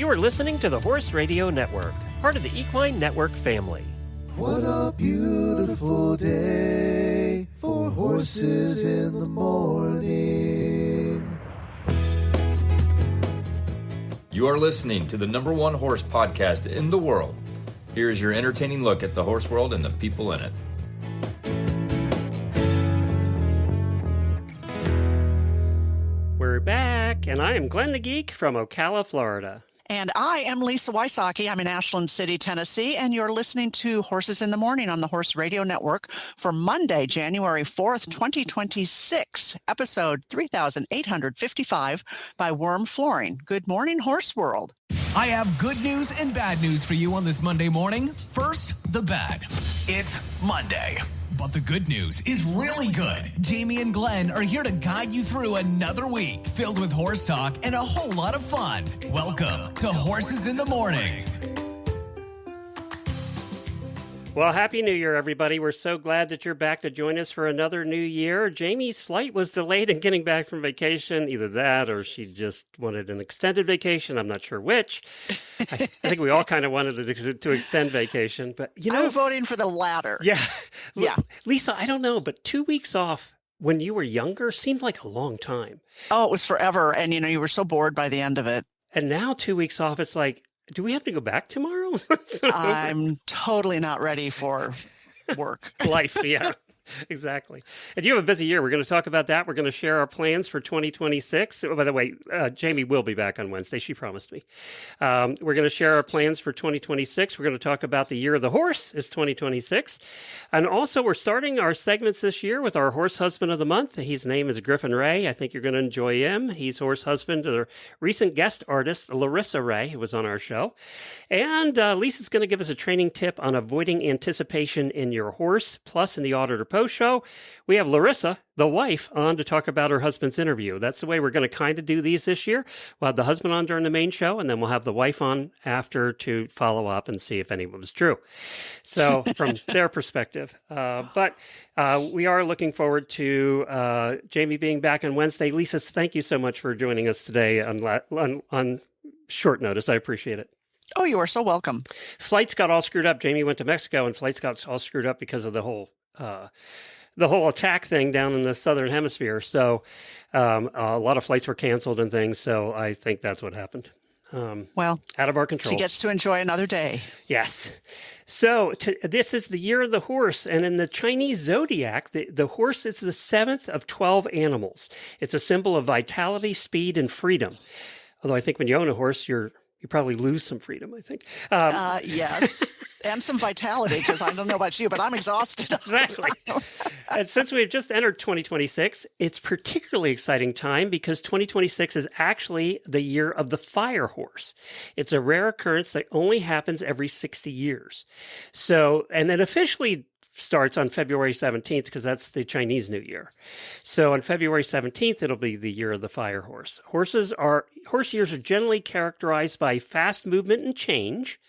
You are listening to the Horse Radio Network, part of the Equine Network family. What a beautiful day for horses in the morning. You are listening to the #1 horse podcast in the world. Here is your entertaining look at the horse world and the people in it. We're back, and I am Glenn the Geek from Ocala, Florida. And I am Lisa Wysocki. I'm in Ashland City, Tennessee, and you're listening to Horses in the Morning on the Horse Radio Network for Monday, January 4th, 2026, episode 3855 by WERM Flooring. Good morning, Horse World. I have good news and bad news for you on this Monday morning. First, the bad. It's Monday. But the good news is really good. Jamie and Glenn are here to guide you through another week filled with horse talk and a whole lot of fun. Welcome to Horses in the Morning. Well, Happy New Year, everybody. We're so glad that you're back to join us for another new year. Jamie's flight was delayed in getting back from vacation. Either that or she just wanted an extended vacation. I'm not sure which. I think we all kind of wanted to extend vacation. But, you know, I'm voting for the latter. Yeah. Yeah. Lisa, I don't know, but 2 weeks off when you were younger seemed like a long time. Oh, it was forever. And, you were so bored by the end of it. And now 2 weeks off, it's like, do we have to go back tomorrow? I'm totally not ready for work. Life, yeah. Exactly. And you have a busy year. We're going to talk about that. We're going to share our plans for 2026. Oh, by the way, Jamie will be back on Wednesday. She promised me. We're going to share our plans for 2026. We're going to talk about the year of the horse is 2026. And also, we're starting our segments this year with our horse husband of the month. His name is Griffin Ray. I think you're going to enjoy him. He's horse husband to the recent guest artist, Larissa Ray, who was on our show. And Lisa's going to give us a training tip on avoiding anticipation in your horse. Plus, in the Auditor show, we have Larissa, the wife, on to talk about her husband's interview. That's the way we're going to kind of do these this year. We'll have the husband on during the main show, and then we'll have the wife on after to follow up and see if any of it was true. So from their perspective. But we are looking forward to Jamie being back on Wednesday. Lisa, thank you so much for joining us today on short notice. I appreciate it. Oh, you are so welcome. Flights got all screwed up. Jamie went to Mexico, and flights got all screwed up because of the whole attack thing down in the southern hemisphere. So a lot of flights were canceled and things. So I think that's what happened. Well, out of our control. She gets to enjoy another day. Yes. So this is the year of the horse. And in the Chinese zodiac, the horse is the 7th of 12 animals. It's a symbol of vitality, speed, and freedom. Although I think when you own a horse, you probably lose some freedom, I think. Yes. And some vitality, because I don't know about you, but I'm exhausted. Exactly. And since we've just entered 2026, it's a particularly exciting time because 2026 is actually the year of the fire horse. It's a rare occurrence that only happens every 60 years. So, and it officially starts on February 17th because that's the Chinese New Year. So on February 17th, it'll be the year of the fire horse. Horse years are generally characterized by fast movement and change.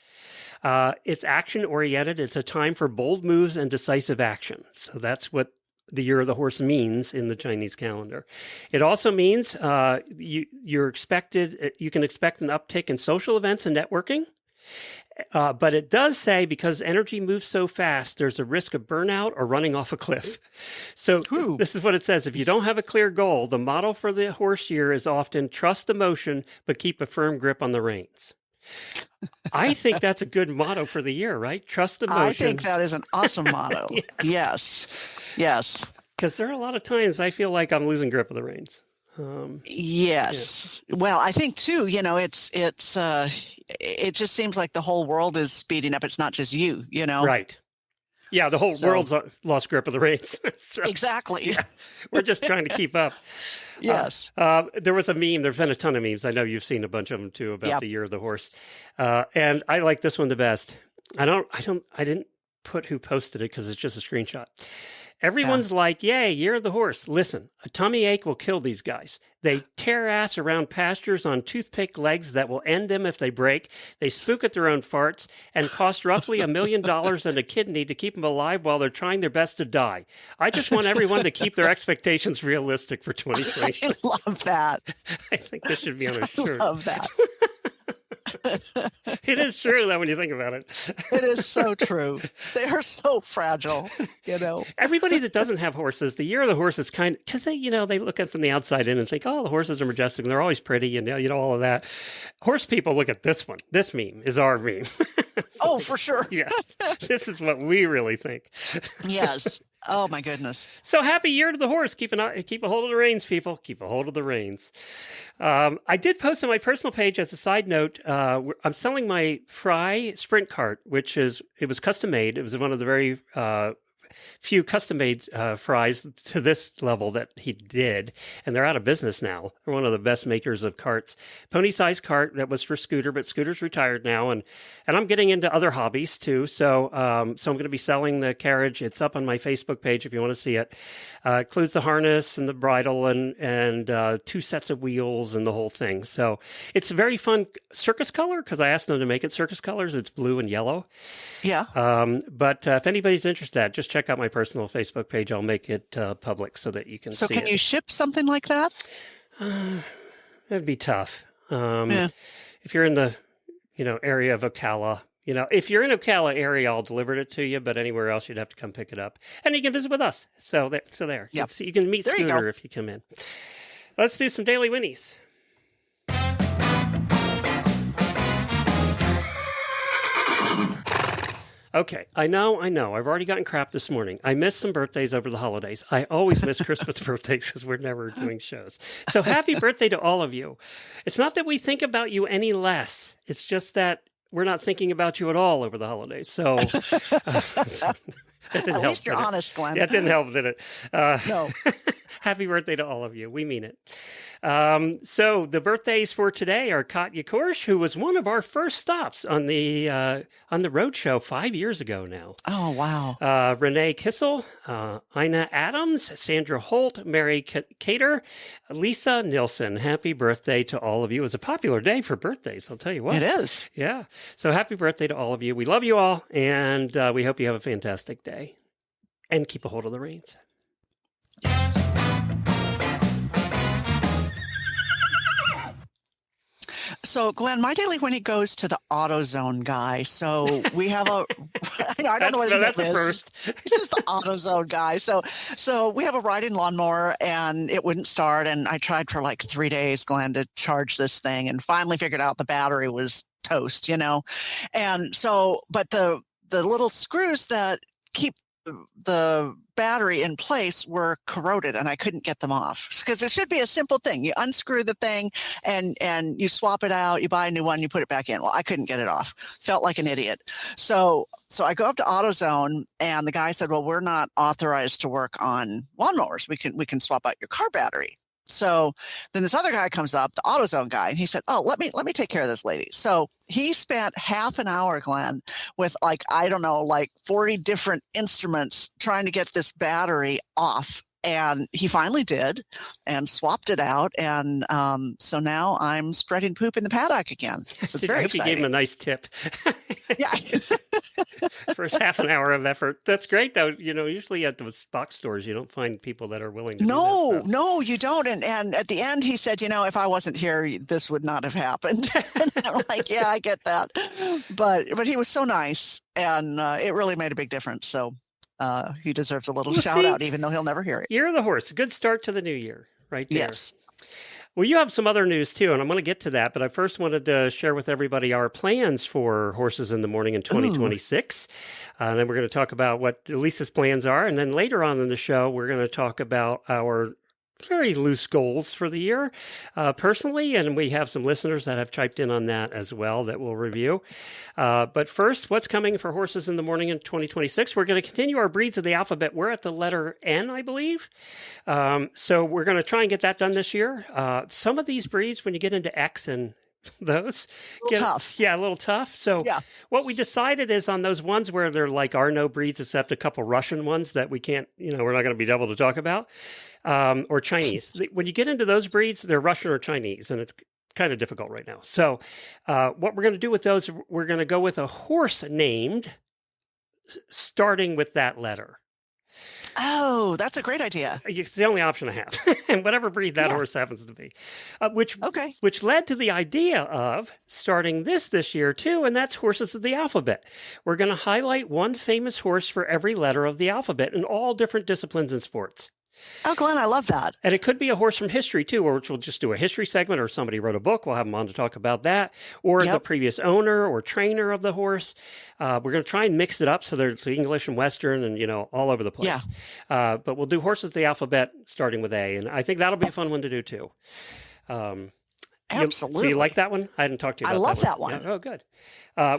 It's action-oriented. It's a time for bold moves and decisive action. So that's what the year of the horse means in the Chinese calendar. It also means you can expect an uptick in social events and networking. But it does say because energy moves so fast, there's a risk of burnout or running off a cliff. So This is what it says. If you don't have a clear goal, the motto for the horse year is often trust the motion, but keep a firm grip on the reins. I think that's a good motto for the year, right? Trust the motion. I think that is an awesome motto. Yes. Because there are a lot of times I feel like I'm losing grip of the reins. Yes. Yeah. Well, I think too, it just seems like the whole world is speeding up. It's not just you, Right. Yeah, the whole world's lost grip of the reins. So, exactly. Yeah, we're just trying to keep up. Yes. There was a meme. There's been a ton of memes. I know you've seen a bunch of them too about the year of the horse. And I like this one the best. I didn't put who posted it because it's just a screenshot. Everyone's like, yay, year of the horse. Listen, a tummy ache will kill these guys. They tear ass around pastures on toothpick legs that will end them if they break. They spook at their own farts and cost roughly $1 million and a kidney to keep them alive while they're trying their best to die. I just want everyone to keep their expectations realistic for 2020. I love that. I think this should be on a shirt. I love that. It is true, though, when you think about it. It is so true. They are so fragile, Everybody that doesn't have horses, the year of the horse is kind of, because they look at from the outside in and think, oh, the horses are majestic and they're always pretty and, all of that. Horse people look at this one. This meme is our meme. Oh, for sure. Yes. This is what we really think. Yes. Oh, my goodness. So happy year to the horse. Keep a hold of the reins, people. Keep a hold of the reins. I did post on my personal page as a side note, I'm selling my Fry sprint cart, it was custom made. It was one of the very few custom-made fries to this level that he did, and they're out of business now. They're one of the best makers of carts. Pony-sized cart that was for Scooter, but Scooter's retired now, and I'm getting into other hobbies too. So I'm going to be selling the carriage. It's up on my Facebook page if you want to see it. Includes the harness and the bridle and 2 sets of wheels and the whole thing. So it's a very fun circus color because I asked them to make it circus colors. It's blue and yellow. Yeah. But if anybody's interested, just check out my personal Facebook page. I'll make it public so that you can see it. So can you ship something like that? It'd be tough. Yeah. If you're in the, area of Ocala, if you're in Ocala area, I'll deliver it to you, but anywhere else, you'd have to come pick it up. And you can visit with us. So there. Yep. You can meet Scooter if you come in. Let's do some daily Whinnies. Okay, I know. I've already gotten crap this morning. I missed some birthdays over the holidays. I always miss Christmas birthdays because we're never doing shows. So happy birthday to all of you. It's not that we think about you any less. It's just that we're not thinking about you at all over the holidays. So, at least you're honest, Glenn. That didn't help, did it? No. Happy birthday to all of you. We mean it. So the birthdays for today are Katya Korsh, who was one of our first stops on the road show 5 years ago now. Oh, wow. Renee Kissel, Ina Adams, Sandra Holt, Mary Cater, Lisa Nilsson. Happy birthday to all of you. It was a popular day for birthdays, I'll tell you what. It is. Yeah. So happy birthday to all of you. We love you all, and we hope you have a fantastic day. And keep a hold of the reins. Yes. So, Glenn, my daily Whinnie goes to the AutoZone guy. So we have I don't know what it is. It's just the AutoZone guy. So we have a riding lawnmower, and it wouldn't start. And I tried for like 3 days, Glenn, to charge this thing, and finally figured out the battery was toast, And so, but the little screws that keep the battery in place were corroded, and I couldn't get them off, because it should be a simple thing. You unscrew the thing and you swap it out, you buy a new one, you put it back in. Well, I couldn't get it off. Felt like an idiot. So I go up to AutoZone, and the guy said, well, we're not authorized to work on lawnmowers. We can swap out your car battery. So then this other guy comes up, the AutoZone guy, and he said, oh, let me take care of this lady. So he spent half an hour, Glenn, with 40 different instruments trying to get this battery off. And he finally did, and swapped it out. And so now I'm spreading poop in the paddock again. So it's very exciting. You gave him a nice tip. Yeah. First half an hour of effort. That's great, though. Usually at those box stores, you don't find people that are willing to do that stuff. No, you don't. And at the end, he said, if I wasn't here, this would not have happened. And I'm like, yeah, I get that. But he was so nice, and it really made a big difference. So he deserves a little shout out, even though he'll never hear it. Year of the horse. A good start to the new year right there. Yes. Well, you have some other news too, and I'm going to get to that. But I first wanted to share with everybody our plans for Horses in the Morning in 2026. And then we're going to talk about what Lisa's plans are. And then later on in the show, we're going to talk about our very loose goals for the year personally, and we have some listeners that have chiped in on that as well that we'll review. But first, what's coming for Horses in the Morning in 2026? We're going to continue our breeds of the alphabet. We're at the letter N, I believe. So we're going to try and get that done this year. Some of these breeds, when you get into X and those get tough. Yeah, a little tough. So what we decided is on those ones where there are no breeds except a couple Russian ones that we can't, we're not going to be able to talk about, or Chinese. When you get into those breeds, they're Russian or Chinese, and it's kind of difficult right now. So what we're going to do with those, we're going to go with a horse named starting with that letter. Oh, that's a great idea. It's the only option I have, and whatever breed that horse happens to be, which led to the idea of starting this year too, and that's horses of the alphabet. We're going to highlight one famous horse for every letter of the alphabet in all different disciplines and sports. Oh, Glenn, I love that. And it could be a horse from history too, or which we'll just do a history segment, or somebody wrote a book. We'll have them on to talk about that, or the previous owner or trainer of the horse. We're going to try and mix it up so there's English and Western and, all over the place. Yeah. But we'll do horses of the alphabet starting with A. And I think that'll be a fun one to do too. Absolutely. So you like that one? I hadn't talked to you about that one. I love that one. Yeah. Oh, good.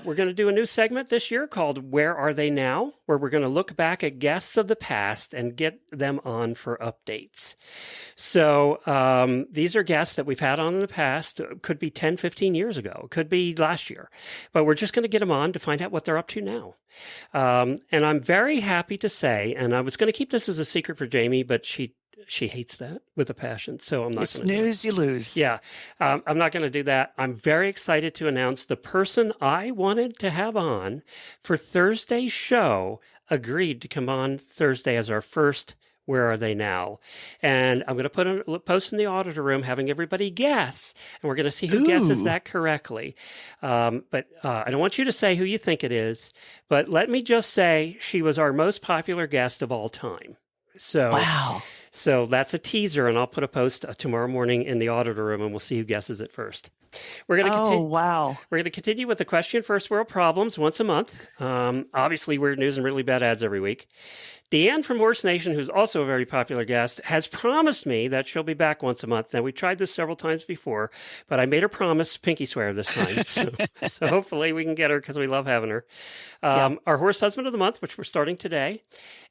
We're going to do a new segment this year called Where Are They Now?, where we're going to look back at guests of the past and get them on for updates. So these are guests that we've had on in the past. It could be 10, 15 years ago. It could be last year. But we're just going to get them on to find out what they're up to now. And I'm very happy to say, and I was going to keep this as a secret for Jamie, but she hates that with a passion, so I'm not going to snooze, you lose. Yeah, I'm not going to do that. I'm very excited to announce the person I wanted to have on for Thursday's show agreed to come on Thursday as our first Where Are They Now? And I'm going to put a post in the auditor room having everybody guess, and we're going to see who guesses that correctly. But I don't want you to say who you think it is, but let me just say she was our most popular guest of all time. So, wow. So that's a teaser, and I'll put a post tomorrow morning in the auditor room, and we'll see who guesses it first. We're going to wow. We're going to continue with the question First World Problems once a month. Obviously, weird news and really bad ads every week. Deanne from Horse Nation, who's also a very popular guest, has promised me that she'll be back once a month. Now, we've tried this several times before, but I made her promise, pinky swear this time. So hopefully we can get her because we love having her. Our Horse Husband of the Month, which we're starting today.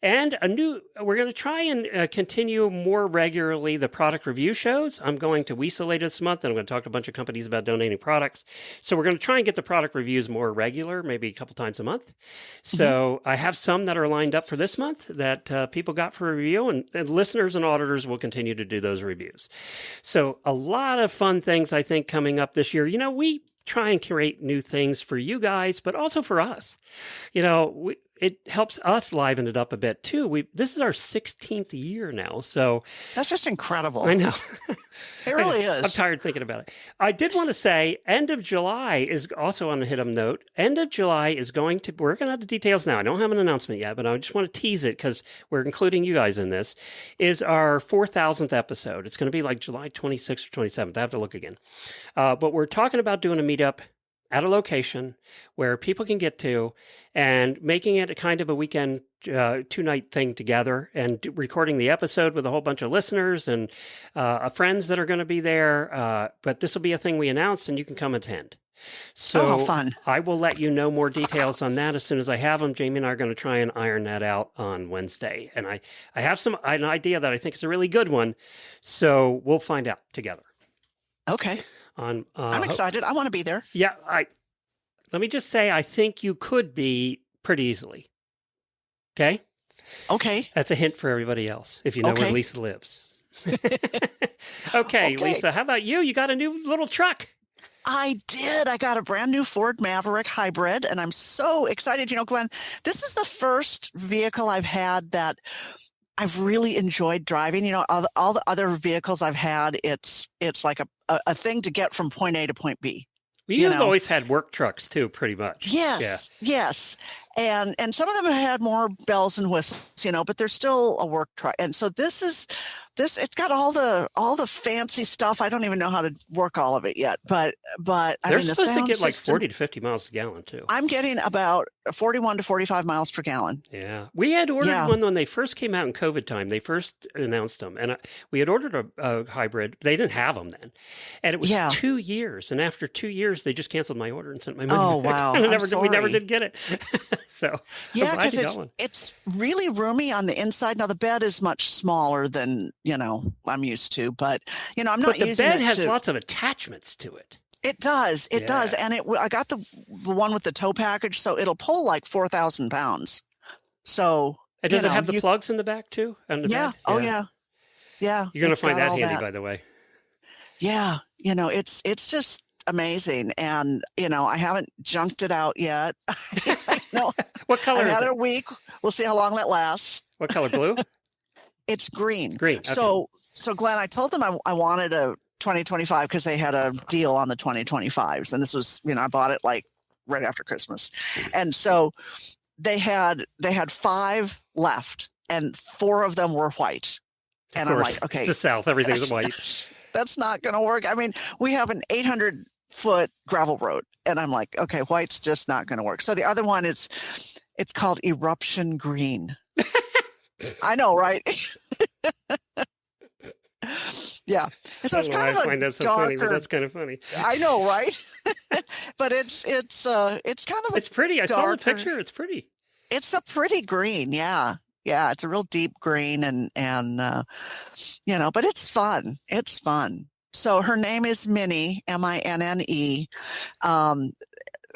And we're going to try and continue more regularly the product review shows. I'm going to WESA later this month, and I'm going to talk to a bunch of companies about donating products. So we're going to try and get the product reviews more regular, maybe a couple times a month. So I have some that are lined up for this month that people got for review, and listeners and auditors will continue to do those reviews. So a lot of fun things, I think, coming up this year. We try and create new things for you guys, but also for us. It helps us liven it up a bit too. This is our 16th year now, so that's just incredible. I know. It really is. I'm tired thinking about it. I did want to say end of July is also on a HITM note. End of July is going to, we're working out the details now. I don't have an announcement yet, but I just want to tease it because we're including you guys in this, is our 4,000th episode. It's going to be like July 26th or 27th. I have to look again. But we're talking about doing a meetup at a location where people can get to, and making it a kind of a weekend 2-night thing together, and recording the episode with a whole bunch of listeners and friends that are going to be there. But this will be a thing we announce, and you can come attend. So fun. I will let you know more details on that as soon as I have them. Jamie and I are going to try and iron that out on Wednesday. And I have an idea that I think is a really good one. So we'll find out together. Okay. I'm excited. I want to be there. Yeah. Let me just say, I think you could be pretty easily. Okay? Okay. That's a hint for everybody else, if you know where Lisa lives. Okay, Lisa, how about you? You got a new little truck. I did. I got a brand new Ford Maverick hybrid, and I'm so excited. Glenn, this is the first vehicle I've had that I've really enjoyed driving. All the other vehicles I've had, it's like a thing to get from point A to point B. Well, you've always had work trucks too, pretty much. Yes, yes. And some of them have had more bells and whistles, but they're still a work truck. And so this it's got all the fancy stuff. I don't even know how to work all of it yet, but they're supposed to get like 40 to 50 miles a gallon too. I'm getting about 41 to 45 miles per gallon. Yeah. We had ordered one when they first came out in COVID time. They first announced them, and we had ordered a hybrid. They didn't have them then. And it was 2 years. And after 2 years, they just canceled my order and sent my money back. Wow. And we never did get it. So yeah, because it's really roomy on the inside. Now the bed is much smaller than I'm used to, but I'm not using it. But the bed has lots of attachments to it. It does. It does. And I got the one with the tow package, so it'll pull like 4,000 pounds. So and does it have the plugs in the back too? And the bed? Oh yeah. Yeah. You're going to find that handy, by the way. Yeah. It's just amazing. And, I haven't junked it out yet. What color is it? I had it a week. We'll see how long that lasts. What color? Blue? It's green. Green. Okay. So Glenn, I told them I wanted a 2025 because they had a deal on the 2025s. And this was, I bought it like right after Christmas. And so they had 5 left and 4 of them were white. And I'm like, okay. It's the South. Everything's white. That's not going to work. I mean, we have an 800-foot gravel road. And I'm like, okay, white's just not going to work. So the other one it's called Eruption Green. I know, right? Yeah. So it's kind of I find that so funny, but that's kind of funny. I know, right? But it's kind of it's pretty. I saw the picture. It's pretty. It's a pretty green. Yeah. Yeah. It's a real deep green and but it's fun. It's fun. So her name is Minnie, Minne,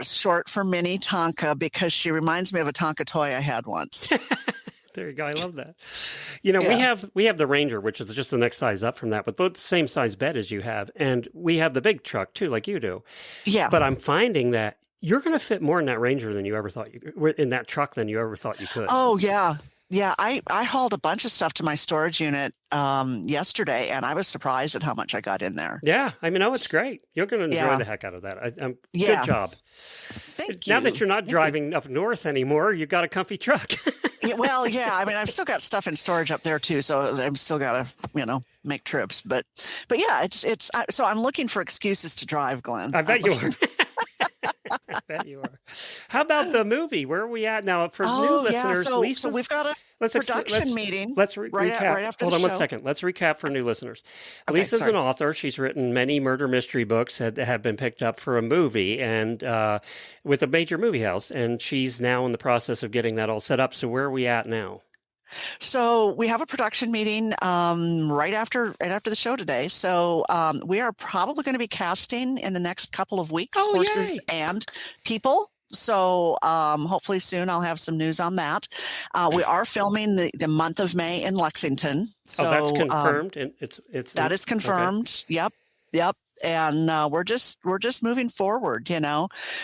short for Minnie Tonka, because she reminds me of a Tonka toy I had once. There you go. I love that. We have the Ranger, which is just the next size up from that, with both the same size bed as you have. And we have the big truck too, like you do. Yeah. But I'm finding that you're going to fit more in that Ranger than you ever thought in that truck than you ever thought you could. Oh, yeah. Yeah. I hauled a bunch of stuff to my storage unit yesterday, and I was surprised at how much I got in there. Yeah. I mean, it's great. You're going to enjoy the heck out of that. Good job. Thank you. Now that you're not driving up north anymore, you've got a comfy truck. Well, yeah. I mean, I've still got stuff in storage up there too, so I've still got to, make trips. But yeah, it's. So I'm looking for excuses to drive, Glenn. I bet you are. I bet you are. How about the movie? Where are we at now? For new listeners, so we've got a production meeting. Let's right recap. after Hold the on show. 1 second. Let's recap for new listeners. Okay, Lisa's sorry. an author. She's written many murder mystery books that have been picked up for a movie, and with a major movie house. And she's now in the process of getting that all set up. So where are we at now? So we have a production meeting right after the show today. So we are probably going to be casting in the next couple of weeks, horses yay. and people. So hopefully soon I'll have some news on that. We are filming the month of May in Lexington. So that's confirmed. And that is confirmed. Okay. Yep. And we're just moving forward,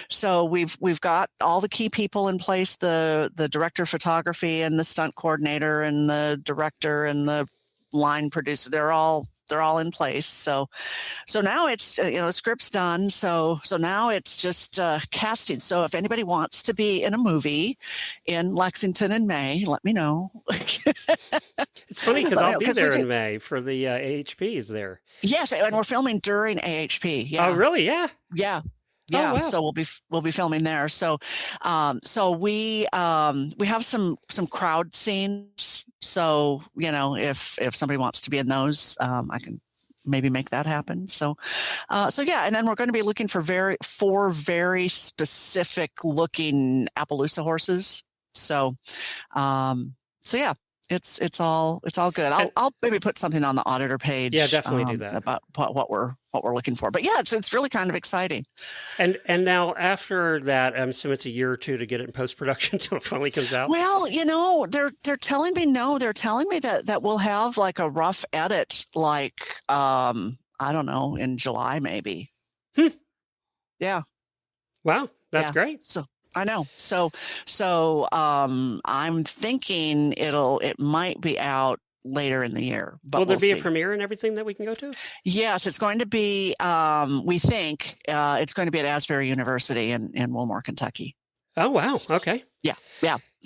So we've got all the key people in place, the director of photography and the stunt coordinator and the director and the line producer. They're all in place. So now it's the script's done. So now it's just casting. So if anybody wants to be in a movie in Lexington in May, let me know. It's funny because I'll be there in May for the AHPs there. Yes, and we're filming during AHP. Yeah. Oh, really? Yeah. Yeah. Oh, wow. So we'll be filming there. So we have some crowd scenes. So if somebody wants to be in those, I can maybe make that happen. So yeah, and then we're going to be looking for 4 very specific looking Appaloosa horses. So yeah. It's all good. I'll maybe put something on the Auditor page. Yeah, definitely do that about what we're looking for. But yeah, it's really kind of exciting. And now after that, I'm assuming it's a year or 2 to get it in post production until it finally comes out. Well, they're telling me no. They're telling me that we'll have like a rough edit, like I don't know, in July maybe. Yeah. Wow, that's great. So. I know. So I'm thinking it might be out later in the year. But will there be a premiere and everything that we can go to? Yes, it's going to be. We think it's going to be at Asbury University in Wilmore, Kentucky. Oh wow! Okay. Yeah.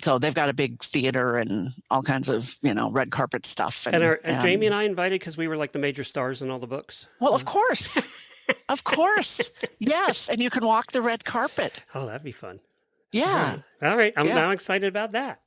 So they've got a big theater and all kinds of red carpet stuff. And are Jamie and I invited because we were like the major stars in all the books? Well, of course, of course, yes. And you can walk the red carpet. Oh, that'd be fun. Yeah. All right. I'm now excited about that.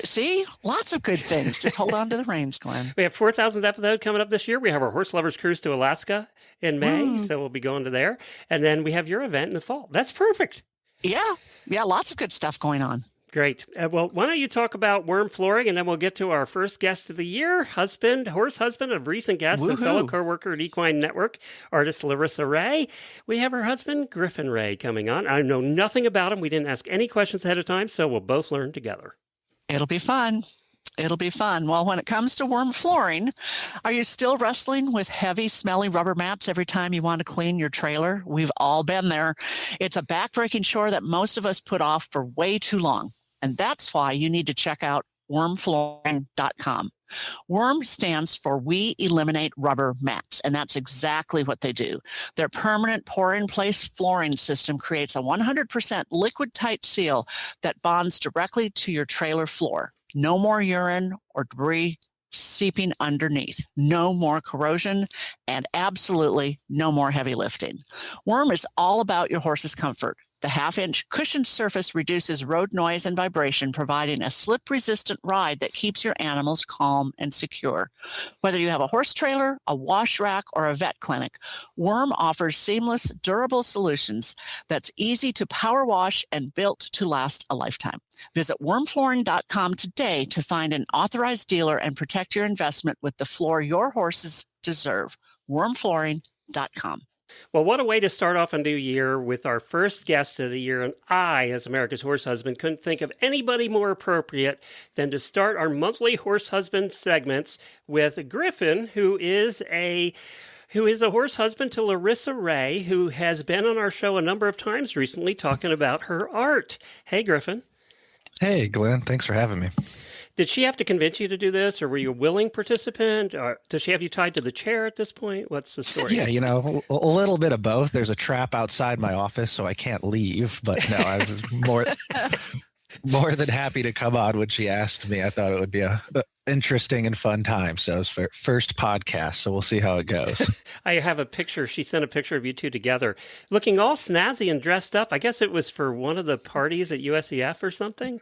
See, lots of good things. Just hold on to the reins, Glenn. We have 4,000th episode coming up this year. We have our Horse Lovers Cruise to Alaska in May, so we'll be going to there. And then we have your event in the fall. That's perfect. Yeah. Lots of good stuff going on. Great. Well, why don't you talk about WERM flooring, and then we'll get to our first guest of the year, horse husband of recent guest and fellow co-worker at Equine Network, artist Larissa Ray. We have her husband, Griffin Ray, coming on. I know nothing about him. We didn't ask any questions ahead of time, so we'll both learn together. It'll be fun. Well, when it comes to WERM flooring, are you still wrestling with heavy, smelly rubber mats every time you want to clean your trailer? We've all been there. It's a backbreaking chore that most of us put off for way too long. And that's why you need to check out wormflooring.com. WERM stands for We Eliminate Rubber Mats, and that's exactly what they do. Their permanent pour-in-place flooring system creates a 100% liquid-tight seal that bonds directly to your trailer floor. No more urine or debris seeping underneath, no more corrosion, and absolutely no more heavy lifting. WERM is all about your horse's comfort. The half-inch cushioned surface reduces road noise and vibration, providing a slip-resistant ride that keeps your animals calm and secure. Whether you have a horse trailer, a wash rack, or a vet clinic, WERM offers seamless, durable solutions that's easy to power wash and built to last a lifetime. Visit wormflooring.com today to find an authorized dealer and protect your investment with the floor your horses deserve. Wormflooring.com. Well, what a way to start off a new year with our first guest of the year. And I, as America's horse husband, couldn't think of anybody more appropriate than to start our monthly horse husband segments with Griffin, who is a horse husband to Larissa Ray, who has been on our show a number of times recently talking about her art. Hey, Griffin. Hey, Glenn. Thanks for having me. Did she have to convince you to do this, or were you a willing participant? Or does she have you tied to the chair at this point? What's the story? Yeah, a little bit of both. There's a trap outside my office, so I can't leave. But no, I was more than happy to come on when she asked me. I thought it would be a interesting and fun time. So it's her first podcast, so we'll see how it goes. I have a picture. She sent a picture of you two together, looking all snazzy and dressed up. I guess it was for one of the parties at USEF or something.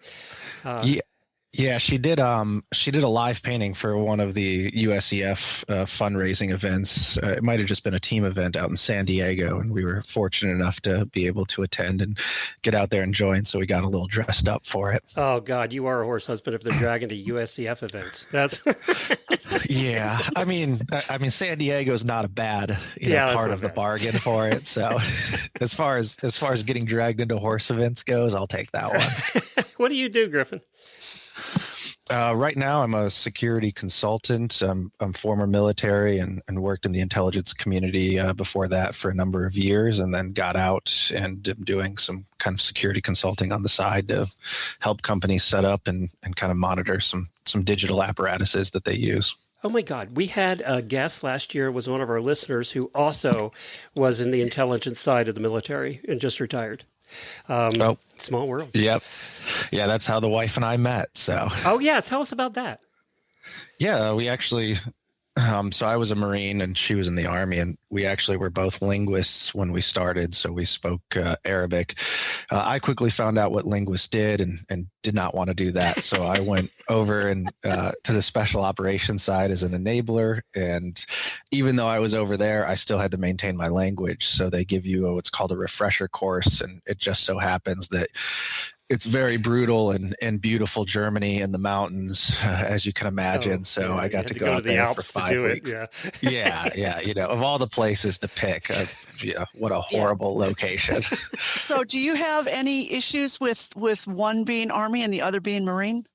Yeah, she did a live painting for one of the USEF fundraising events. It might have just been a team event out in San Diego, and we were fortunate enough to be able to attend and get out there and join, so we got a little dressed up for it. Oh, God, you are a horse husband if they're dragging to USEF events. That's Yeah, I mean, San Diego's not a bad part of the bargain for it. So as far as getting dragged into horse events goes, I'll take that one. What do you do, Griffin? Right now, I'm a security consultant. I'm former military and worked in the intelligence community before that for a number of years, and then got out and am doing some kind of security consulting on the side to help companies set up and kind of monitor some digital apparatuses that they use. Oh my God. We had a guest last year, was one of our listeners who also was in the intelligence side of the military and just retired. Small world. Yep. Yeah, that's how the wife and I met. So. Oh yeah, tell us about that. Yeah, we actually. So I was a Marine and she was in the Army, and we actually were both linguists when we started. So we spoke Arabic. I quickly found out what linguists did and did not want to do that. So I went over and to the special operations side as an enabler. And even though I was over there, I still had to maintain my language. So they give you what's called a refresher course. And it just so happens that it's very brutal and beautiful Germany in the mountains, as you can imagine. I got to go out there for 5 weeks. Yeah. Of all the places to pick, what a horrible location. So do you have any issues with one being Army and the other being Marine?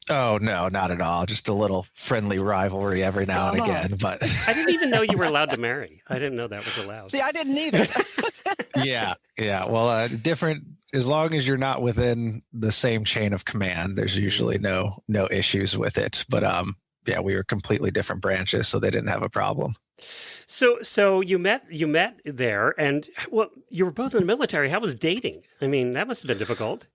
Oh, no, not at all. Just a little friendly rivalry every now and again. But I didn't even know you were allowed to marry. I didn't know that was allowed. See, I didn't either. Yeah. Well, different. As long as you're not within the same chain of command, there's usually no issues with it. But we were completely different branches, so they didn't have a problem. So you met there, and you were both in the military. How was dating? I mean, that must have been difficult.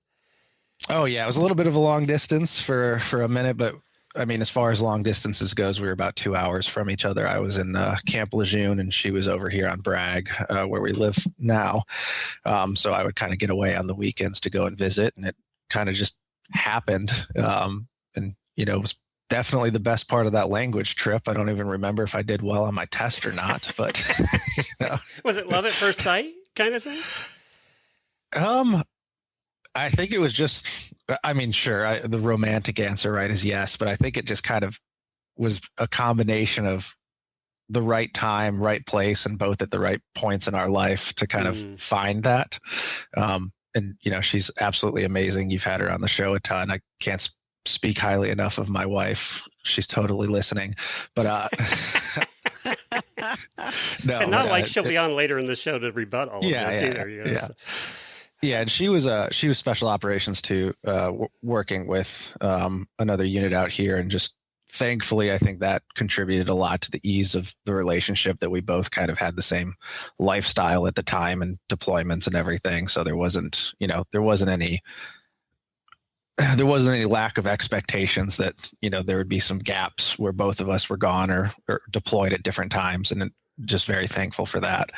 Oh yeah, it was a little bit of a long distance for a minute, but I mean, as far as long distances goes, we were about 2 hours from each other. I was in Camp Lejeune, and she was over here on Bragg, where we live now. So I would kind of get away on the weekends to go and visit, and it kind of just happened. It was definitely the best part of that language trip. I don't even remember if I did well on my test or not, but Was it love at first sight kind of thing? I think it was just, sure, the romantic answer, right, is yes, but I think it just kind of was a combination of the right time, right place, and both at the right points in our life to kind of find that. She's absolutely amazing. You've had her on the show a ton. I can't speak highly enough of my wife. She's totally listening, but no. And not like she'll be on later in the show to rebut all of this either. Yeah, and she was special operations too, working with another unit out here, and just thankfully, I think that contributed a lot to the ease of the relationship, that we both kind of had the same lifestyle at the time and deployments and everything. So there wasn't any lack of expectations that, there would be some gaps where both of us were gone or deployed at different times, and just very thankful for that.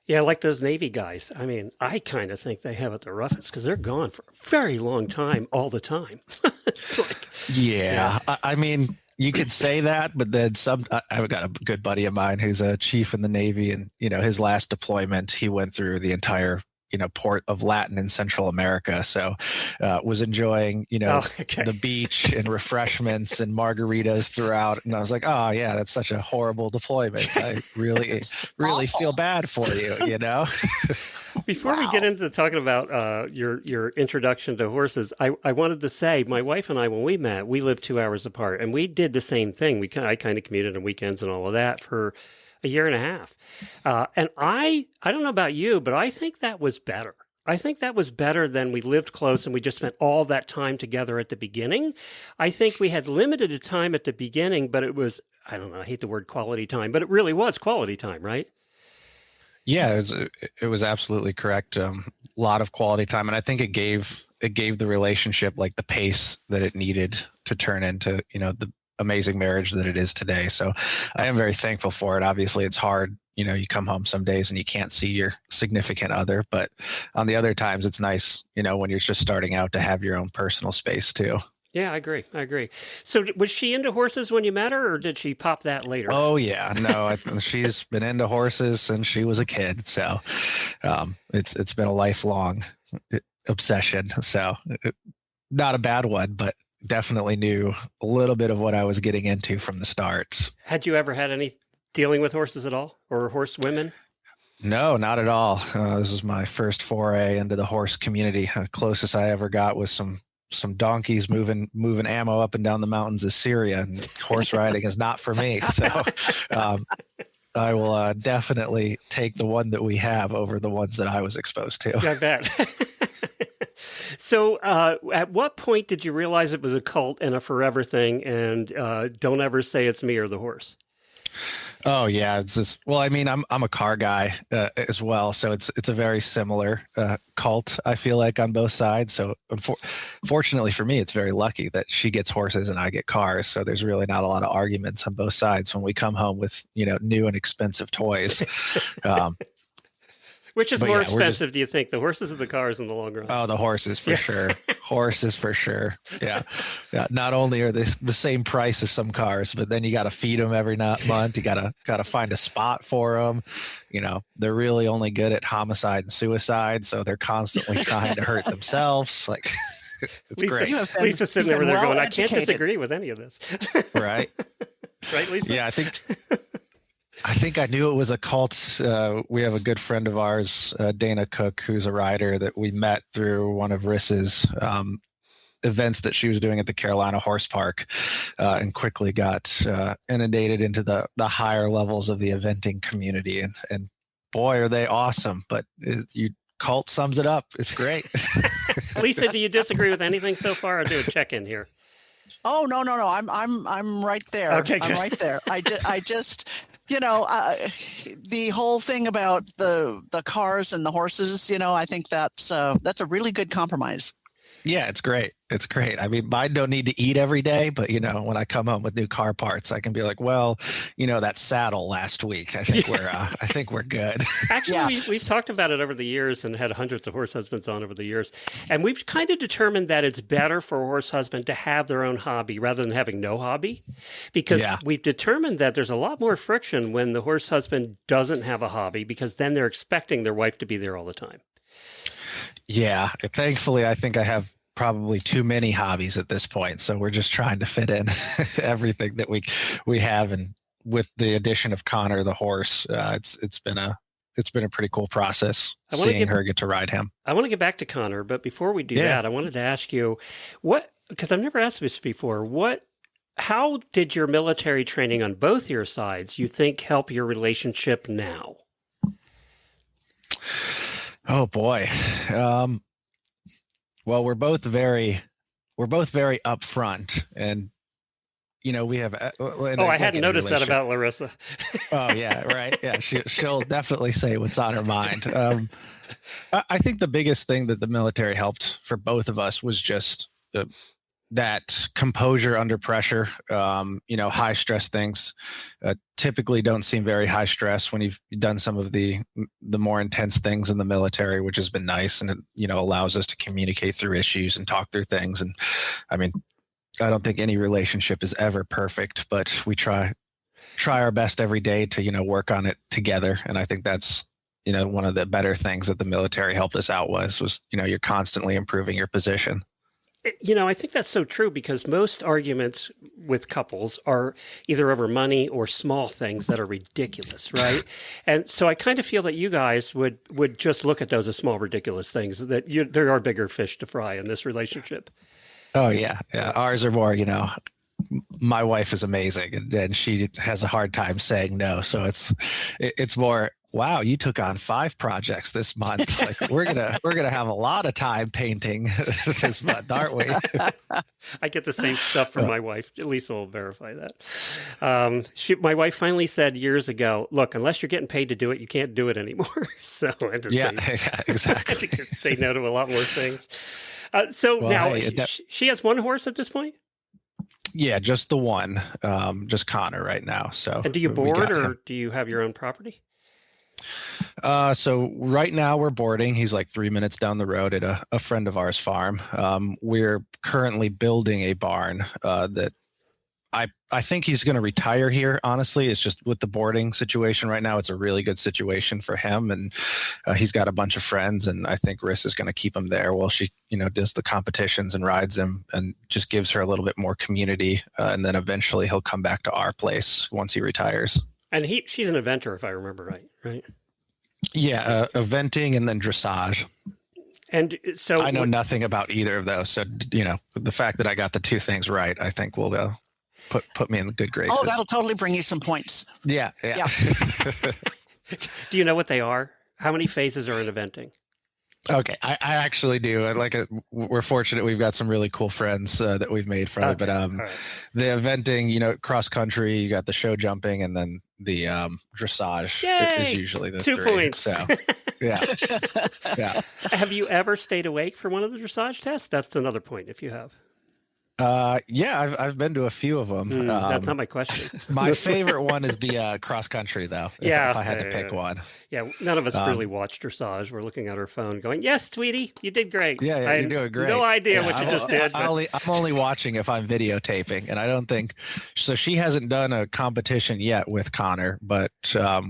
Yeah, like those Navy guys. I mean, I kind of think they have it the roughest because they're gone for a very long time, all the time. It's like, yeah. I mean, you could say that, but then I've got a good buddy of mine who's a chief in the Navy, and his last deployment, he went through the entire port of Latin and Central America. So was enjoying, the beach and refreshments and margaritas throughout. And I was like, oh yeah, that's such a horrible deployment. I really feel bad for you, Before we get into talking about your introduction to horses, I wanted to say, my wife and I, when we met, we lived 2 hours apart, and we did the same thing. I kind of commuted on weekends and all of that for a year and a half. And I don't know about you, but I think that was better. I think that was better than we lived close and we just spent all that time together at the beginning. I think we had limited time at the beginning, but it was, I don't know, I hate the word quality time, but it really was quality time, right? Yeah, it was absolutely correct. A lot of quality time. And I think it gave the relationship like the pace that it needed to turn into, the amazing marriage that it is today. So I am very thankful for it. Obviously it's hard, you come home some days and you can't see your significant other, but on the other times it's nice, when you're just starting out, to have your own personal space too. Yeah, I agree. So was she into horses when you met her, or did she pop that later? Oh yeah, no, she's been into horses since she was a kid. So it's been a lifelong obsession. So not a bad one, but definitely knew a little bit of what I was getting into from the start. Had you ever had any dealing with horses at all, or horse women? No, not at all. This was my first foray into the horse community. Closest I ever got was some donkeys moving ammo up and down the mountains of Syria, and horse riding is not for me. So I will definitely take the one that we have over the ones that I was exposed to. I bet. So at what point did you realize it was a cult and a forever thing, and don't ever say it's me or the horse? Oh yeah, it's just, well, I mean, I'm a car guy as well, so it's a very similar cult, I feel like, on both sides. So fortunately for me, it's very lucky that she gets horses and I get cars. So there's really not a lot of arguments on both sides when we come home with new and expensive toys. Which is more expensive, do you think? The horses or the cars in the long run? Oh, the horses for sure. Horses for sure. Yeah. Not only are they the same price as some cars, but then you got to feed them every month. You got to find a spot for them. They're really only good at homicide and suicide, so they're constantly trying to hurt themselves. Like, it's great. Lisa's sitting over there going, I can't disagree with any of this. Right. Right, Lisa? Yeah, I think I knew it was a cult. We have a good friend of ours, Dana Cook, who's a rider that we met through one of Rissa's events that she was doing at the Carolina Horse Park, and quickly got inundated into the higher levels of the eventing community. And boy, are they awesome. But cult sums it up. It's great. Lisa, do you disagree with anything so far? I'll do a check-in here. Oh, no. I'm right there. Okay, good. I'm right there. I just the whole thing about the cars and the horses, I think that's a really good compromise. Yeah, it's great. It's great. I mean, mine don't need to eat every day, but when I come home with new car parts, I can be like, well, that saddle last week, I think we're good. Actually, we've talked about it over the years and had hundreds of horse husbands on over the years. And we've kind of determined that it's better for a horse husband to have their own hobby rather than having no hobby, because we've determined that there's a lot more friction when the horse husband doesn't have a hobby, because then they're expecting their wife to be there all the time. Yeah. Thankfully, I think I have probably too many hobbies at this point. So we're just trying to fit in everything that we have. And with the addition of Connor, the horse, it's been a pretty cool process seeing her get to ride him. I want to get back to Connor, but before we do that, I wanted to ask you because I've never asked this before, how did your military training on both your sides, you think, help your relationship now? Oh boy. Well, we're both very upfront, and we have. I hadn't noticed that about Larissa. Oh yeah, right. Yeah, she'll definitely say what's on her mind. I think the biggest thing that the military helped for both of us was just that composure under pressure. High stress things typically don't seem very high stress when you've done some of the more intense things in the military, which has been nice, and it allows us to communicate through issues and talk through things. And I mean, I don't think any relationship is ever perfect, but we try our best every day to work on it together. And I think that's one of the better things that the military helped us out was you're constantly improving your position. I think that's so true, because most arguments with couples are either over money or small things that are ridiculous, right? And so I kind of feel that you guys would just look at those as small, ridiculous things, that there are bigger fish to fry in this relationship. Oh, yeah. Ours are more, my wife is amazing, and she has a hard time saying no. So it's more, wow, you took on 5 projects this month. Like we're gonna have a lot of time painting this month, aren't we? I get the same stuff from my wife. Lisa will verify that. My wife finally said years ago, "Look, unless you're getting paid to do it, you can't do it anymore." So I had to exactly. I had to say no to a lot more things. She has one horse at this point. Yeah, just the one, just Connor right now. So, and do you board, or do you have your own property? So right now we're boarding. He's like 3 minutes down the road at a friend of ours' farm. We're currently building a barn that I think he's going to retire here. Honestly, it's just with the boarding situation right now, it's a really good situation for him, and he's got a bunch of friends, and I think Riss is going to keep him there while she, does the competitions and rides him, and just gives her a little bit more community, and then eventually he'll come back to our place once he retires. And she's an eventer, if I remember right? Yeah, eventing and then dressage. And so I know nothing about either of those. So, the fact that I got the 2 things right, I think will put me in the good graces. Oh, that'll totally bring you some points. Yeah. Do you know what they are? How many phases are in eventing? Okay, I actually do. We're fortunate we've got some really cool friends that we've made from it. But right. The eventing, cross country, you got the show jumping, and then the dressage is usually the 2 3. points. So, yeah. Have you ever stayed awake for one of the dressage tests? That's another point if you have. Yeah, I've been to a few of them. That's not my question. My favorite one is the cross country, though. If I had to pick one. Yeah, none of us really watch dressage. We're looking at our phone, going, "Yes, sweetie, you did great." Yeah, you're doing great. No idea what you just did. I'm only watching if I'm videotaping, and I don't think so. She hasn't done a competition yet with Connor, but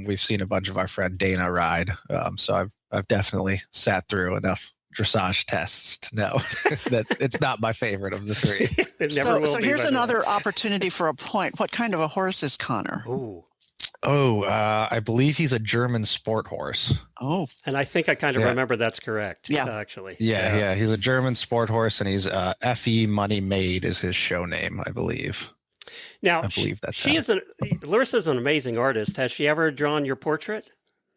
we've seen a bunch of our friend Dana ride. So I've definitely sat through enough dressage tests to know that it's not my favorite of the 3. So here's another opportunity for a point. What kind of a horse is Connor? I believe he's a German sport horse. Oh, and I think I kind of remember that's correct. Yeah, actually. Yeah. He's a German sport horse, and he's F.E. Money Made is his show name, I believe. Now, I believe that's Larissa's an amazing artist. Has she ever drawn your portrait?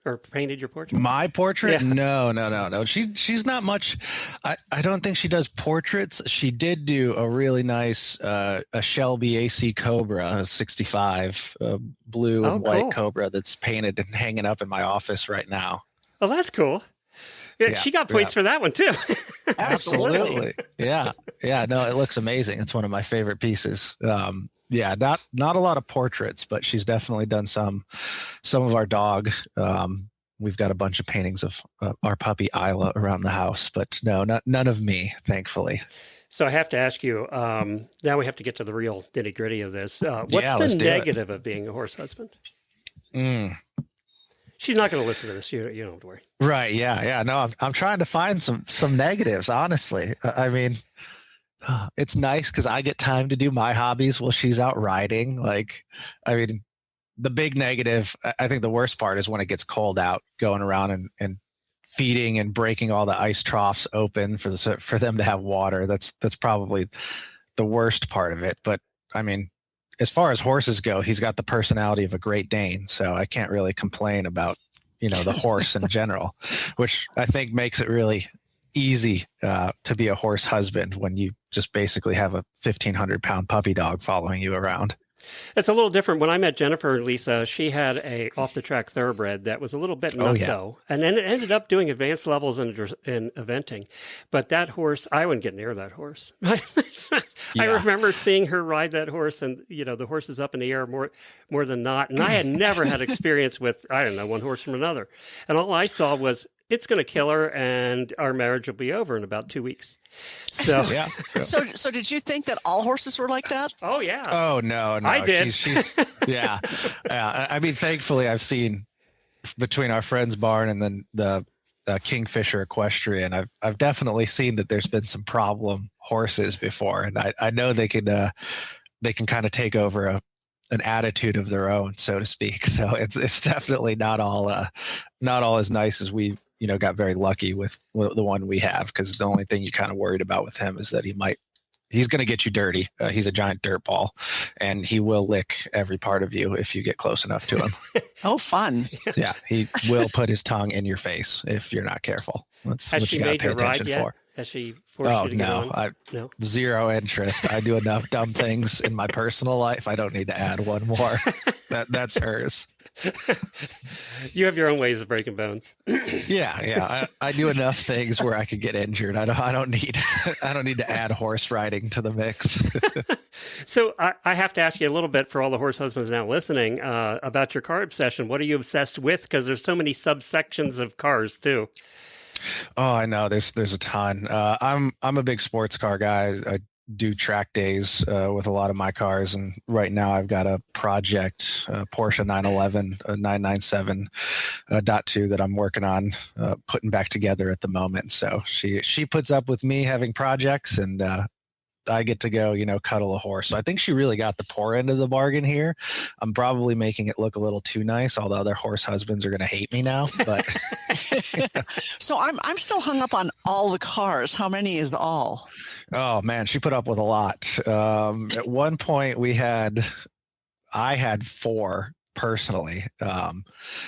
Or painted your portrait? My portrait? Yeah. No. She's not much. I don't think she does portraits. She did do a really nice a Shelby AC Cobra, a 65 blue and white Cobra that's painted and hanging up in my office right now. Oh, that's cool. Yeah, she got points for that one too. Absolutely. Yeah. No, it looks amazing. It's one of my favorite pieces. Not a lot of portraits, but she's definitely done some of our dog. We've got a bunch of paintings of our puppy Isla around the house, but none of me, thankfully. So I have to ask you, now we have to get to the real nitty gritty of this. What's the negative of being a horse husband? She's not going to listen to this. You don't have to worry. Right. Yeah. No, I'm trying to find some negatives, honestly. I mean, it's nice because I get time to do my hobbies while she's out riding. The big negative, I think the worst part is when it gets cold out, going around and feeding and breaking all the ice troughs open for them to have water. That's probably the worst part of it. But I mean, as far as horses go, he's got the personality of a Great Dane, so I can't really complain about the horse in general, which I think makes it really easy to be a horse husband when you just basically have a 1,500-pound puppy dog following you around. It's a little different. When I met Jennifer and Lisa, she had a off-the-track thoroughbred that was a little bit nutso, and then it ended up doing advanced levels in eventing. But that horse, I wouldn't get near that horse. I remember seeing her ride that horse, and the horse is up in the air more than not. And I had never had experience with, I don't know, one horse from another, and all I saw was, it's going to kill her, and our marriage will be over in about 2 weeks. So, yeah. So did you think that all horses were like that? Oh, yeah. Oh, no. I did. She's yeah. I mean, thankfully, I've seen between our friend's barn and then the Kingfisher Equestrian, I've definitely seen that there's been some problem horses before, and I know they can kind of take over an attitude of their own, so to speak. So it's definitely not all as nice as we got very lucky with the one we have, because the only thing you kind of worried about with him is that he's going to get you dirty. He's a giant dirt ball, and he will lick every part of you if you get close enough to him. Oh, fun. Yeah, he will put his tongue in your face if you're not careful. That's Has what she you got to made pay you ride attention yet? for. Has she forced you to get on? No. Zero interest. I do enough dumb things in my personal life. I don't need to add one more. That's hers. You have your own ways of breaking bones. Yeah. I do enough things where I could get injured. I don't need to add horse riding to the mix. So I have to ask you a little bit, for all the horse husbands now listening, about your car obsession. What are you obsessed with? Because there's so many subsections of cars too. Oh, I know. There's a ton. I'm a big sports car guy. I do track days with a lot of my cars, and right now I've got a project Porsche 911 997.2 that I'm working on putting back together at the moment. So she puts up with me having projects, and I get to go, cuddle a horse. So I think she really got the poor end of the bargain here. I'm probably making it look a little too nice, although their horse husbands are going to hate me now. But So I'm still hung up on all the cars. How many is all? Oh man, she put up with a lot. At one point I had 4 personally.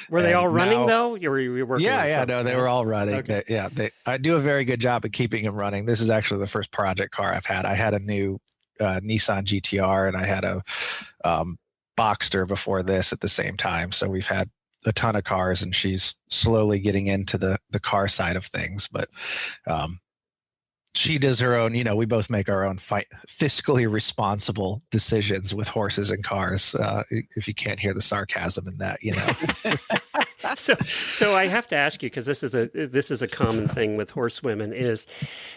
Were they all running though? You were working? Yeah, no, they were all running. Okay. I do a very good job at keeping them running. This is actually the first project car I've had. I had a new Nissan GTR, and I had a Boxster before this at the same time. So we've had a ton of cars, and she's slowly getting into the car side of things. But she does her own, we both make our own fiscally responsible decisions with horses and cars. If you can't hear the sarcasm in that, So I have to ask you, because this is a common thing with horsewomen, is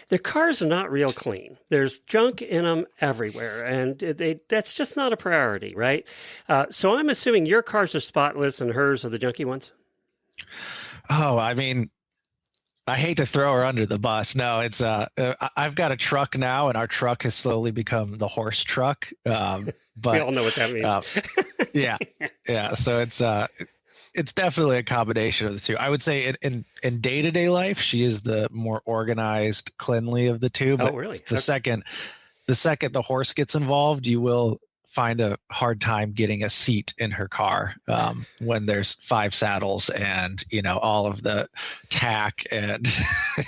their cars are not real clean. There's junk in them everywhere, and that's just not a priority, right? So I'm assuming your cars are spotless and hers are the junky ones? Oh, I mean, I hate to throw her under the bus. No, it's I've got a truck now, and our truck has slowly become the horse truck. But we all know what that means. Yeah. So it's definitely a combination of the two. I would say in day-to-day life, she is the more organized, cleanly of the two. But really? The second the horse gets involved, you will find a hard time getting a seat in her car when there's 5 saddles and all of the tack and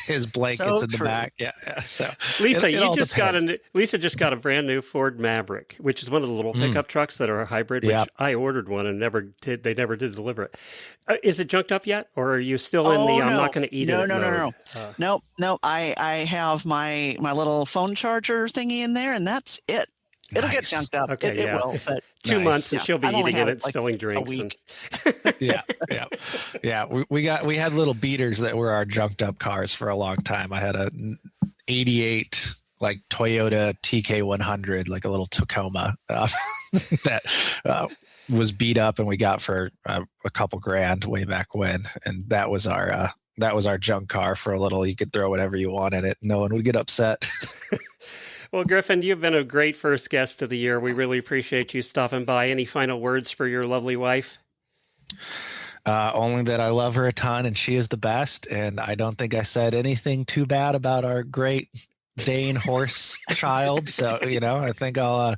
his blankets in the back. Yeah. So Lisa, Lisa just got a brand new Ford Maverick, which is one of the little pickup trucks that are a hybrid. Which I ordered one and they never did deliver it. Is it junked up yet, or are you still in the I'm not going to eat it? No. I have my little phone charger thingy in there, and that's it. It'll get junked up. Okay, it will. But 2 months and she'll be eating it and like spilling drinks. Yeah. We had little beaters that were our junked up cars for a long time. I had a 88 like Toyota TK100, like a little Tacoma that was beat up, and we got for a couple grand way back when, and that was our junk car for a little. You could throw whatever you want in it. No one would get upset. Well, Griffin, you've been a great first guest of the year. We really appreciate you stopping by. Any final words for your lovely wife? Only that I love her a ton, and she is the best. And I don't think I said anything too bad about our great Dane horse child. So, I think I'll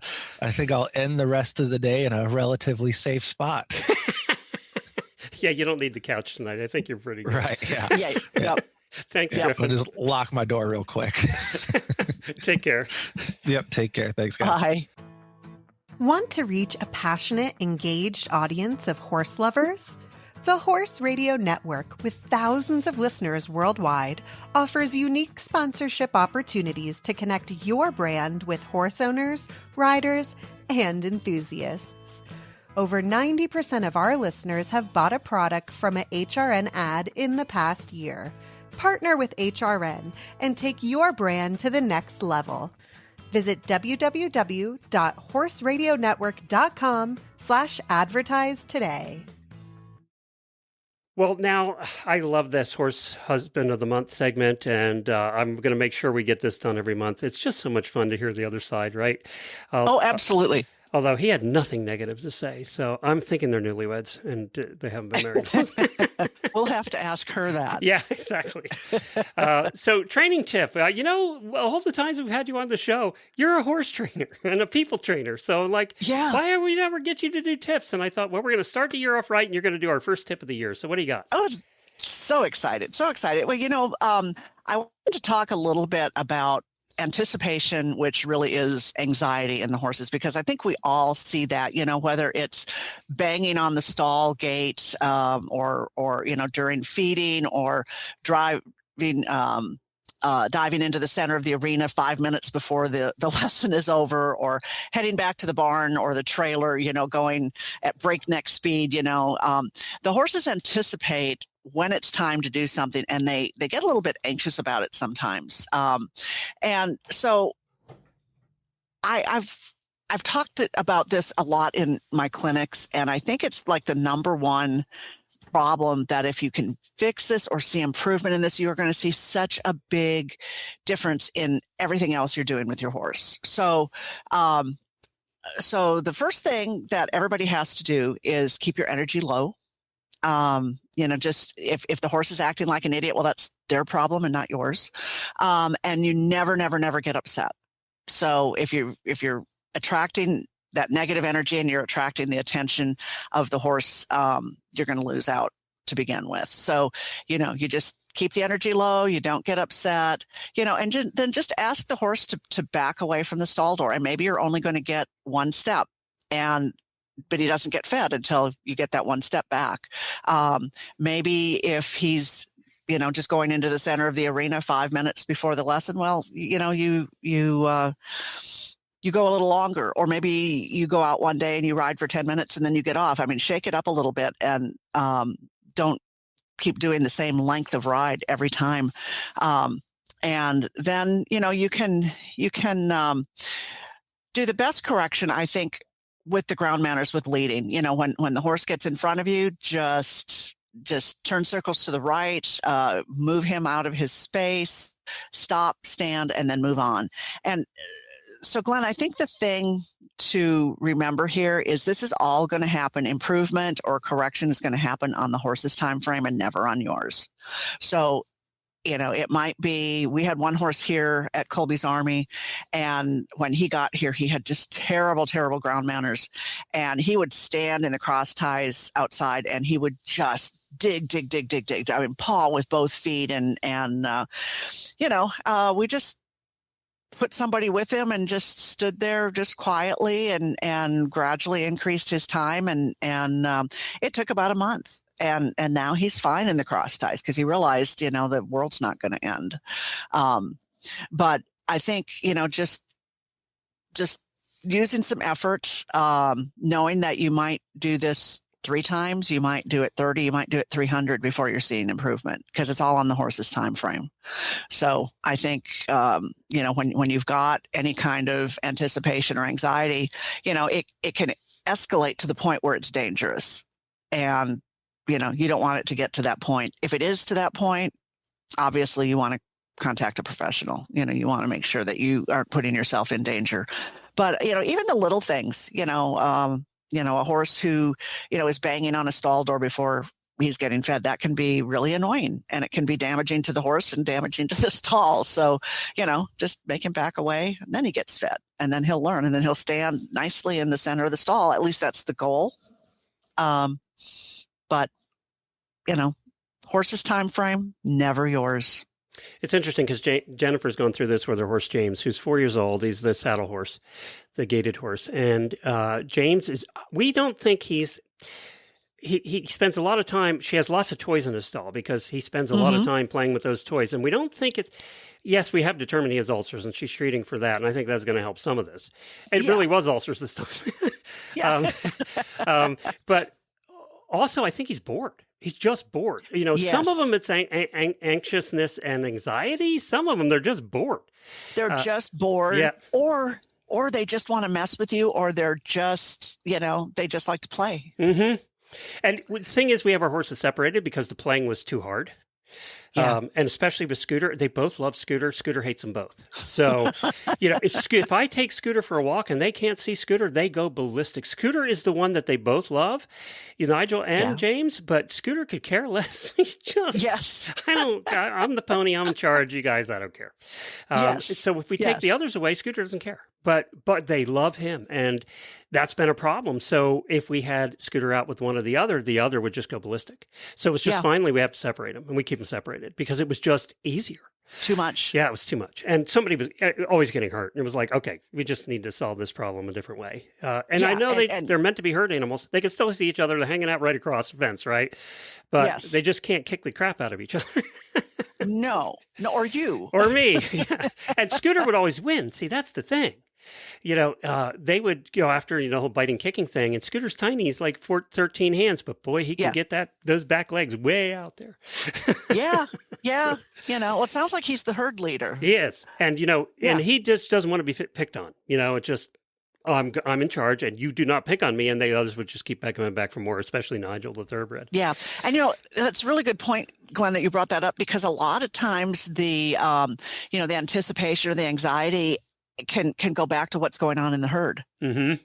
end the rest of the day in a relatively safe spot. Yeah, you don't need the couch tonight. I think you're pretty good. Right. Yeah. Yeah. Yep. Thanks, Yep. I'll Griffin. just lock my door real quick. Take care. Yep. Take care. Thanks, guys. Bye. Want to reach a passionate, engaged audience of horse lovers? The Horse Radio Network, with thousands of listeners worldwide, offers unique sponsorship opportunities to connect your brand with horse owners, riders, and enthusiasts. Over 90% of our listeners have bought a product from a HRN ad in the past year. Partner with HRN and take your brand to the next level. Visit www.horseradionetwork.com/advertise today. Well, now I love this Horse Husband of the Month segment, and I'm going to make sure we get this done every month. It's just so much fun to hear the other side, right? Oh, absolutely. Although he had nothing negative to say, so I'm thinking they're newlyweds and they haven't been married long. We'll have to ask her that. Yeah, exactly. So training tip, all the times we've had you on the show, you're a horse trainer and a people trainer. So Yeah. why do we never get you to do tips? And I thought, well, we're going to start the year off right and you're going to do our first tip of the year. So what do you got? Oh, so excited. So excited. Well, I wanted to talk a little bit about anticipation, which really is anxiety in the horses, because I think we all see that, whether it's banging on the stall gate, or during feeding, or driving, diving into the center of the arena 5 minutes before the lesson is over, or heading back to the barn or the trailer, going at breakneck speed. The horses anticipate when it's time to do something, and they get a little bit anxious about it sometimes. And so I've talked about this a lot in my clinics, and I think it's like the number one problem that if you can fix this or see improvement in this, you're going to see such a big difference in everything else you're doing with your horse. So the first thing that everybody has to do is keep your energy low. Just if the horse is acting like an idiot, well, that's their problem and not yours. And you never get upset. So if you're attracting that negative energy and you're attracting the attention of the horse, you're going to lose out to begin with. So, you just keep the energy low. You don't get upset, and then just ask the horse to back away from the stall door. And maybe you're only going to get one step, but he doesn't get fed until you get that one step back. Maybe if he's, just going into the center of the arena 5 minutes before the lesson, well, you go a little longer, or maybe you go out one day and you ride for 10 minutes and then you get off. I mean, shake it up a little bit, and don't keep doing the same length of ride every time. And then, you can do the best correction, I think, with the ground manners, with leading. When the horse gets in front of you, just turn circles to the right, move him out of his space, stop, stand, and then move on. And so, Glenn, I think the thing to remember here is this is all going to happen. Improvement or correction is going to happen on the horse's time frame and never on yours. So, it might be, we had one horse here at Colby's Army, and when he got here, he had just terrible ground manners, and he would stand in the cross ties outside and he would just dig. I mean, paw with both feet, and we just put somebody with him and just stood there just quietly and gradually increased his time. And it took about a month. And now he's fine in the cross ties because he realized, the world's not going to end. But I think, just using some effort, knowing that you might do this 3 times, you might do it 30, you might do it 300 before you're seeing improvement, because it's all on the horse's time frame. So I think, when you've got any kind of anticipation or anxiety, it can escalate to the point where it's dangerous. And, you don't want it to get to that point. If it is to that point, obviously you want to contact a professional. You want to make sure that you aren't putting yourself in danger. But, even the little things, a horse who, is banging on a stall door before he's getting fed, that can be really annoying, and it can be damaging to the horse and damaging to the stall. So, just make him back away, and then he gets fed, and then he'll learn, and then he'll stand nicely in the center of the stall. At least that's the goal. But horse's time frame, never yours. It's interesting because Jennifer's going through this with her horse, James, who's 4 years old. He's the saddle horse, the gaited horse. And James we don't think he spends a lot of time. She has lots of toys in his stall because he spends a lot of time playing with those toys. And we don't think yes, we have determined he has ulcers and she's treating for that. And I think that's going to help some of this. It really was ulcers this time. But also, I think he's bored. He's just bored. Some of them it's anxiousness and anxiety. Some of them, they're just bored. They're just bored. Yeah. Or they just want to mess with you, or they're just, they just like to play. Mm-hmm. And the thing is, we have our horses separated because the playing was too hard. Yeah. And especially with Scooter, they both love Scooter. Scooter hates them both. So, if I take Scooter for a walk and they can't see Scooter, they go ballistic. Scooter is the one that they both love, Nigel and James, but Scooter could care less. He's just, I'm the pony, I'm in charge. You guys, I don't care. So if we take the others away, Scooter doesn't care. But they love him, and that's been a problem. So if we had Scooter out with one or the other would just go ballistic. So it's just finally we have to separate them, and we keep them separated because it was just easier. Too much. Yeah, it was too much. And somebody was always getting hurt. And it was like, okay, we just need to solve this problem a different way. I know they're meant to be herd animals. They can still see each other. They're hanging out right across the fence, right? But they just can't kick the crap out of each other. No, or you. Or me. Yeah. And Scooter would always win. See, that's the thing. They would go after, the whole biting, kicking thing. And Scooter's tiny. He's like 13 hands. But boy, he can get those back legs way out there. Yeah. Well, it sounds like he's the herd leader. He is. And, and he just doesn't want to be picked on. It just, I'm in charge and you do not pick on me. And the others would just keep coming back for more, especially Nigel, the thoroughbred. Yeah. And, that's a really good point, Glenn, that you brought that up, because a lot of times the anticipation or the anxiety can go back to what's going on in the herd. Mm-hmm.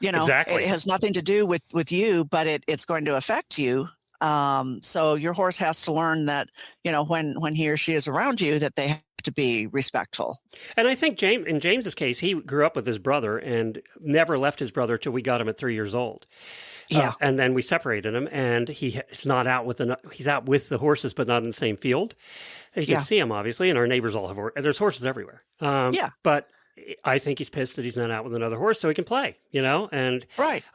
Exactly. It has nothing to do with you, but it's going to affect you. So your horse has to learn that, when he or she is around you, that they have to be respectful. And I think in James's case, he grew up with his brother and never left his brother till we got him at 3 years old. Yeah. And then we separated him, and he's not out he's out with the horses, but not in the same field. You can see him, obviously, and our neighbors all have there's horses everywhere. But I think he's pissed that he's not out with another horse so he can play, and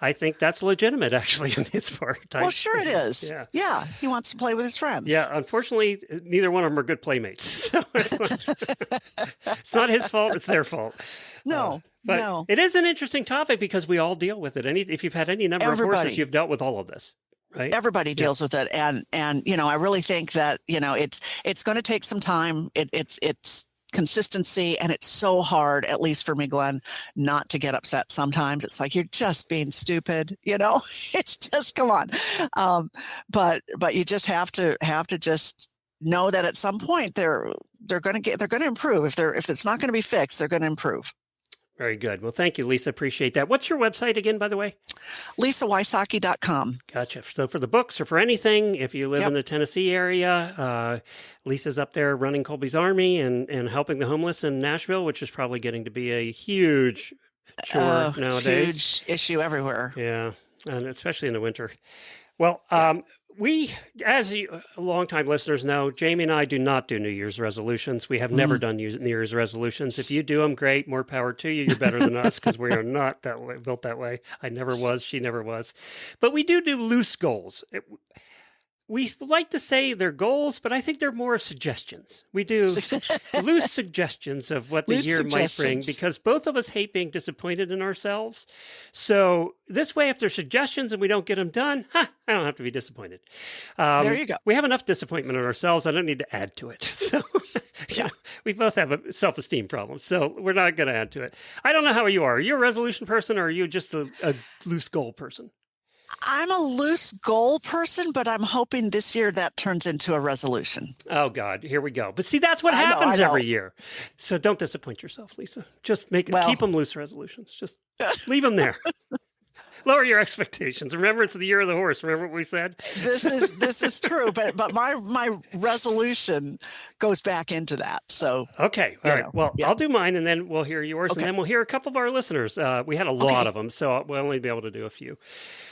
I think that's legitimate, actually, on his part. Well, sure it is. Yeah. He wants to play with his friends. Yeah. Unfortunately, neither one of them are good playmates. So it's not his fault. It's their fault. No. But it is an interesting topic because we all deal with it. If you've had any number of horses, you've dealt with all of this. Right? Everybody deals with it. And I really think that, it's going to take some time. It's consistency, and it's so hard, at least for me, Glenn, not to get upset sometimes. It's like, you're just being stupid, it's just, come on. But you just have to just know that at some point they're going to improve. If it's not going to be fixed, they're going to improve. Very good. Well, thank you, Lisa. Appreciate that. What's your website again, by the way? LisaWysocki.com. Gotcha. So for the books or for anything, if you live in the Tennessee area, Lisa's up there running Colby's Army and helping the homeless in Nashville, which is probably getting to be a huge chore nowadays. Huge issue everywhere. Yeah, and especially in the winter. Well, we, as longtime listeners know, Jamie and I do not do New Year's resolutions. We have never done New Year's resolutions. If you do them, great, more power to you. You're better than us because we are not that way, built that way. I never was. She never was. But we do loose goals. We like to say they're goals, but I think they're more suggestions. We do loose suggestions of what the year might bring, because both of us hate being disappointed in ourselves. So this way, if there's suggestions and we don't get them done, I don't have to be disappointed. There you go. We have enough disappointment in ourselves. I don't need to add to it. So we both have a self-esteem problem, so we're not going to add to it. I don't know how you are. Are you a resolution person, or are you just a loose goal person? I'm a loose goal person, but I'm hoping this year that turns into a resolution. Oh, God. Here we go. But see, that's what happens every year. So don't disappoint yourself, Lisa. Just keep them loose resolutions. Just leave them there. Lower your expectations. Remember, it's the year of the horse. Remember what we said? This is true, but my resolution goes back into that. So okay, all right. Well, I'll do mine, and then we'll hear yours, and then we'll hear a couple of our listeners. We had a lot of them, so we'll only be able to do a few.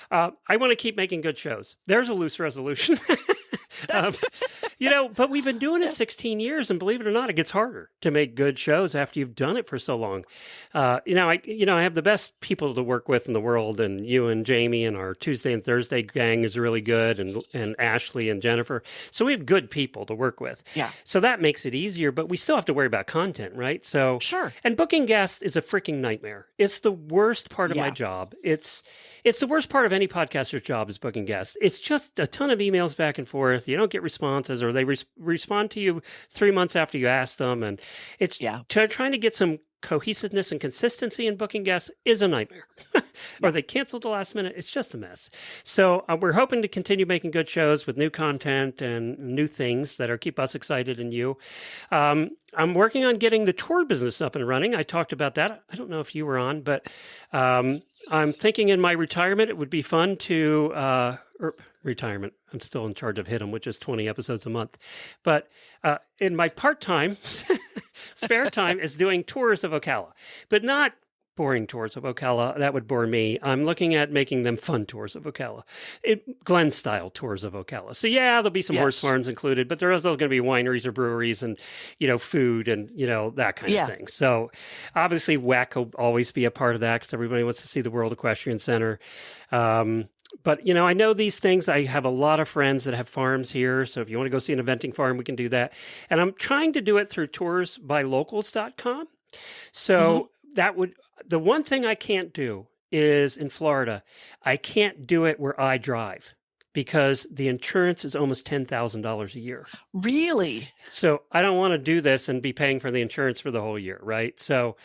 I want to keep making good shows. There's a loose resolution. But we've been doing it 16 years, and believe it or not, it gets harder to make good shows after you've done it for so long. I have the best people to work with in the world, and you and Jamie and our Tuesday and Thursday gang is really good, and Ashley and Jennifer. So we have good people to work with. Yeah. So that makes it easier, but we still have to worry about content, right? So sure. And booking guests is a freaking nightmare. It's the worst part of my job. It's the worst part of any podcaster's job is booking guests. It's just a ton of emails back and forth. You don't get responses, or they respond to you 3 months after you ask them. And it's trying to get some cohesiveness and consistency in booking guests is a nightmare. Or they canceled the last minute. It's just a mess. So we're hoping to continue making good shows with new content and new things that are keep us excited and you. I'm working on getting the tour business up and running. I talked about that. I don't know if you were on, but I'm thinking in my retirement, it would be fun to retirement. I'm still in charge of HITM, which is 20 episodes a month. But in my part-time spare time is doing tours of Ocala, but not boring tours of Ocala. That would bore me. I'm looking at making them fun tours of Ocala, Glen-style tours of Ocala. So there'll be some horse farms included, but there's also going to be wineries or breweries and, food and, that kind of thing. So obviously WEC will always be a part of that because everybody wants to see the World Equestrian Center. But, I know these things. I have a lot of friends that have farms here. So if you want to go see an eventing farm, we can do that. And I'm trying to do it through toursbylocals.com. So the one thing I can't do is in Florida, I can't do it where I drive because the insurance is almost $10,000 a year. Really? So I don't want to do this and be paying for the insurance for the whole year, right? So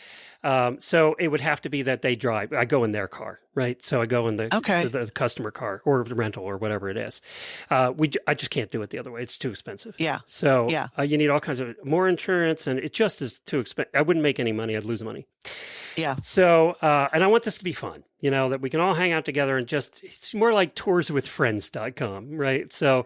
it would have to be that they drive. I go in their car, right? So I go in the customer car or the rental or whatever it is. I just can't do it the other way. It's too expensive. Yeah. So you need all kinds of more insurance, and it just is too expensive. I wouldn't make any money. I'd lose money. Yeah. So, and I want this to be fun, that we can all hang out together and it's more like tourswithfriends.com, right? So,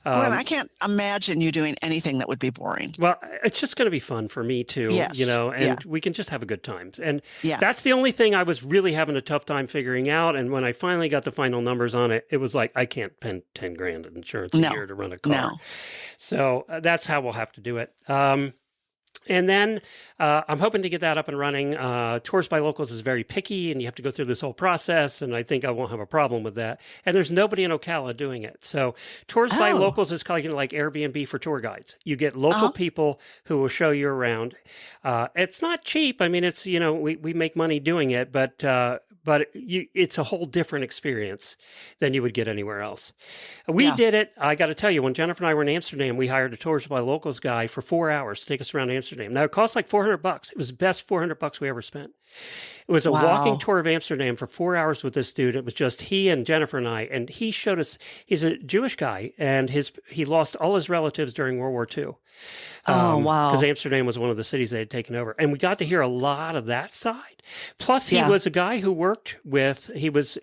Glenn, I can't imagine you doing anything that would be boring. Well, it's just going to be fun for me too, and we can just have a good time. And that's the only thing I was really having a tough time figuring out. And when I finally got the final numbers on it, it was like, I can't spend 10 grand in insurance a year to run a car. No. So that's how we'll have to do it. And then I'm hoping to get that up and running. Tours by Locals is very picky, and you have to go through this whole process, and I think I won't have a problem with that. And there's nobody in Ocala doing it. So Tours by Locals is kind of like Airbnb for tour guides. You get local people who will show you around. It's not cheap. I mean, it's, we make money doing it, but it's a whole different experience than you would get anywhere else. We did it. I got to tell you, when Jennifer and I were in Amsterdam, we hired a Tours by Locals guy for 4 hours to take us around Amsterdam. Now, it cost like $400. It was the best $400 we ever spent. It was a walking tour of Amsterdam for 4 hours with this dude. It was just he and Jennifer and I, and he showed us, he's a Jewish guy, and he lost all his relatives during World War II. Because Amsterdam was one of the cities they had taken over. And we got to hear a lot of that side. Plus, he was a guy who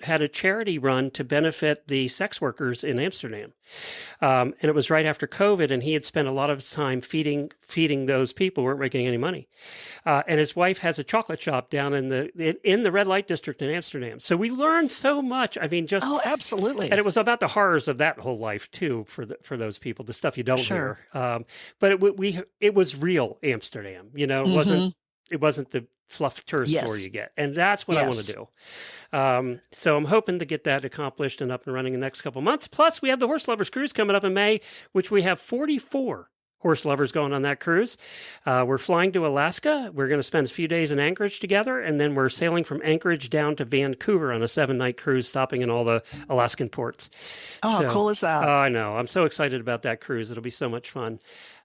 had a charity run to benefit the sex workers in Amsterdam. And it was right after COVID, and he had spent a lot of his time feeding those people who weren't making any money. And his wife has a chocolate shop down in the red light district in Amsterdam. So we learned so much. I mean, absolutely. And it was about the horrors of that whole life too for those people, the stuff you don't hear. But it was real Amsterdam. It wasn't the fluff tourist tour you get. And that's what I want to do. So I'm hoping to get that accomplished and up and running in the next couple of months. Plus, we have the Horse Lovers Cruise coming up in May, which we have 44 horse lovers going on that cruise. We're flying to Alaska. We're going to spend a few days in Anchorage together, and then we're sailing from Anchorage down to Vancouver on a 7-night cruise, stopping in all the Alaskan ports. Oh, how cool is that? I know. I'm so excited about that cruise. It'll be so much fun.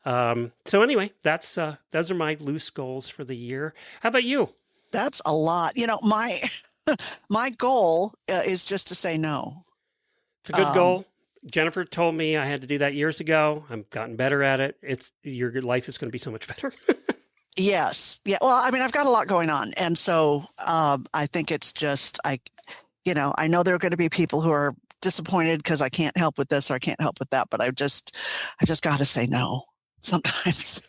So anyway, those are my loose goals for the year. How about you? That's a lot. My goal is just to say no. It's a good goal. Jennifer told me I had to do that years ago. I've gotten better at it. Your life is going to be so much better. Yes. Yeah. Well, I mean, I've got a lot going on. And so I think it's just, I know there are going to be people who are disappointed because I can't help with this or I can't help with that, but I just got to say no sometimes.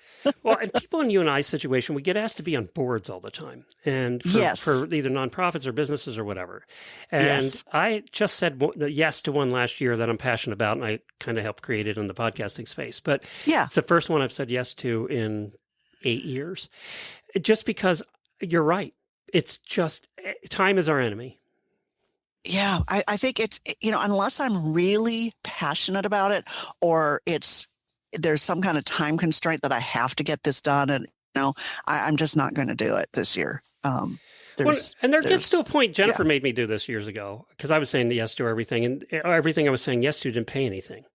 Well, and people in you and I's situation, we get asked to be on boards all the time, and for either nonprofits or businesses or whatever. And I just said yes to one last year that I'm passionate about, and I kind of helped create it in the podcasting space. But it's the first one I've said yes to in 8 years, just because you're right. It's just time is our enemy. Yeah, I think it's, unless I'm really passionate about it, or there's some kind of time constraint that I have to get this done, and I'm just not going to do it this year. There gets to a point. Jennifer made me do this years ago because I was saying yes to everything, and everything I was saying yes to didn't pay anything.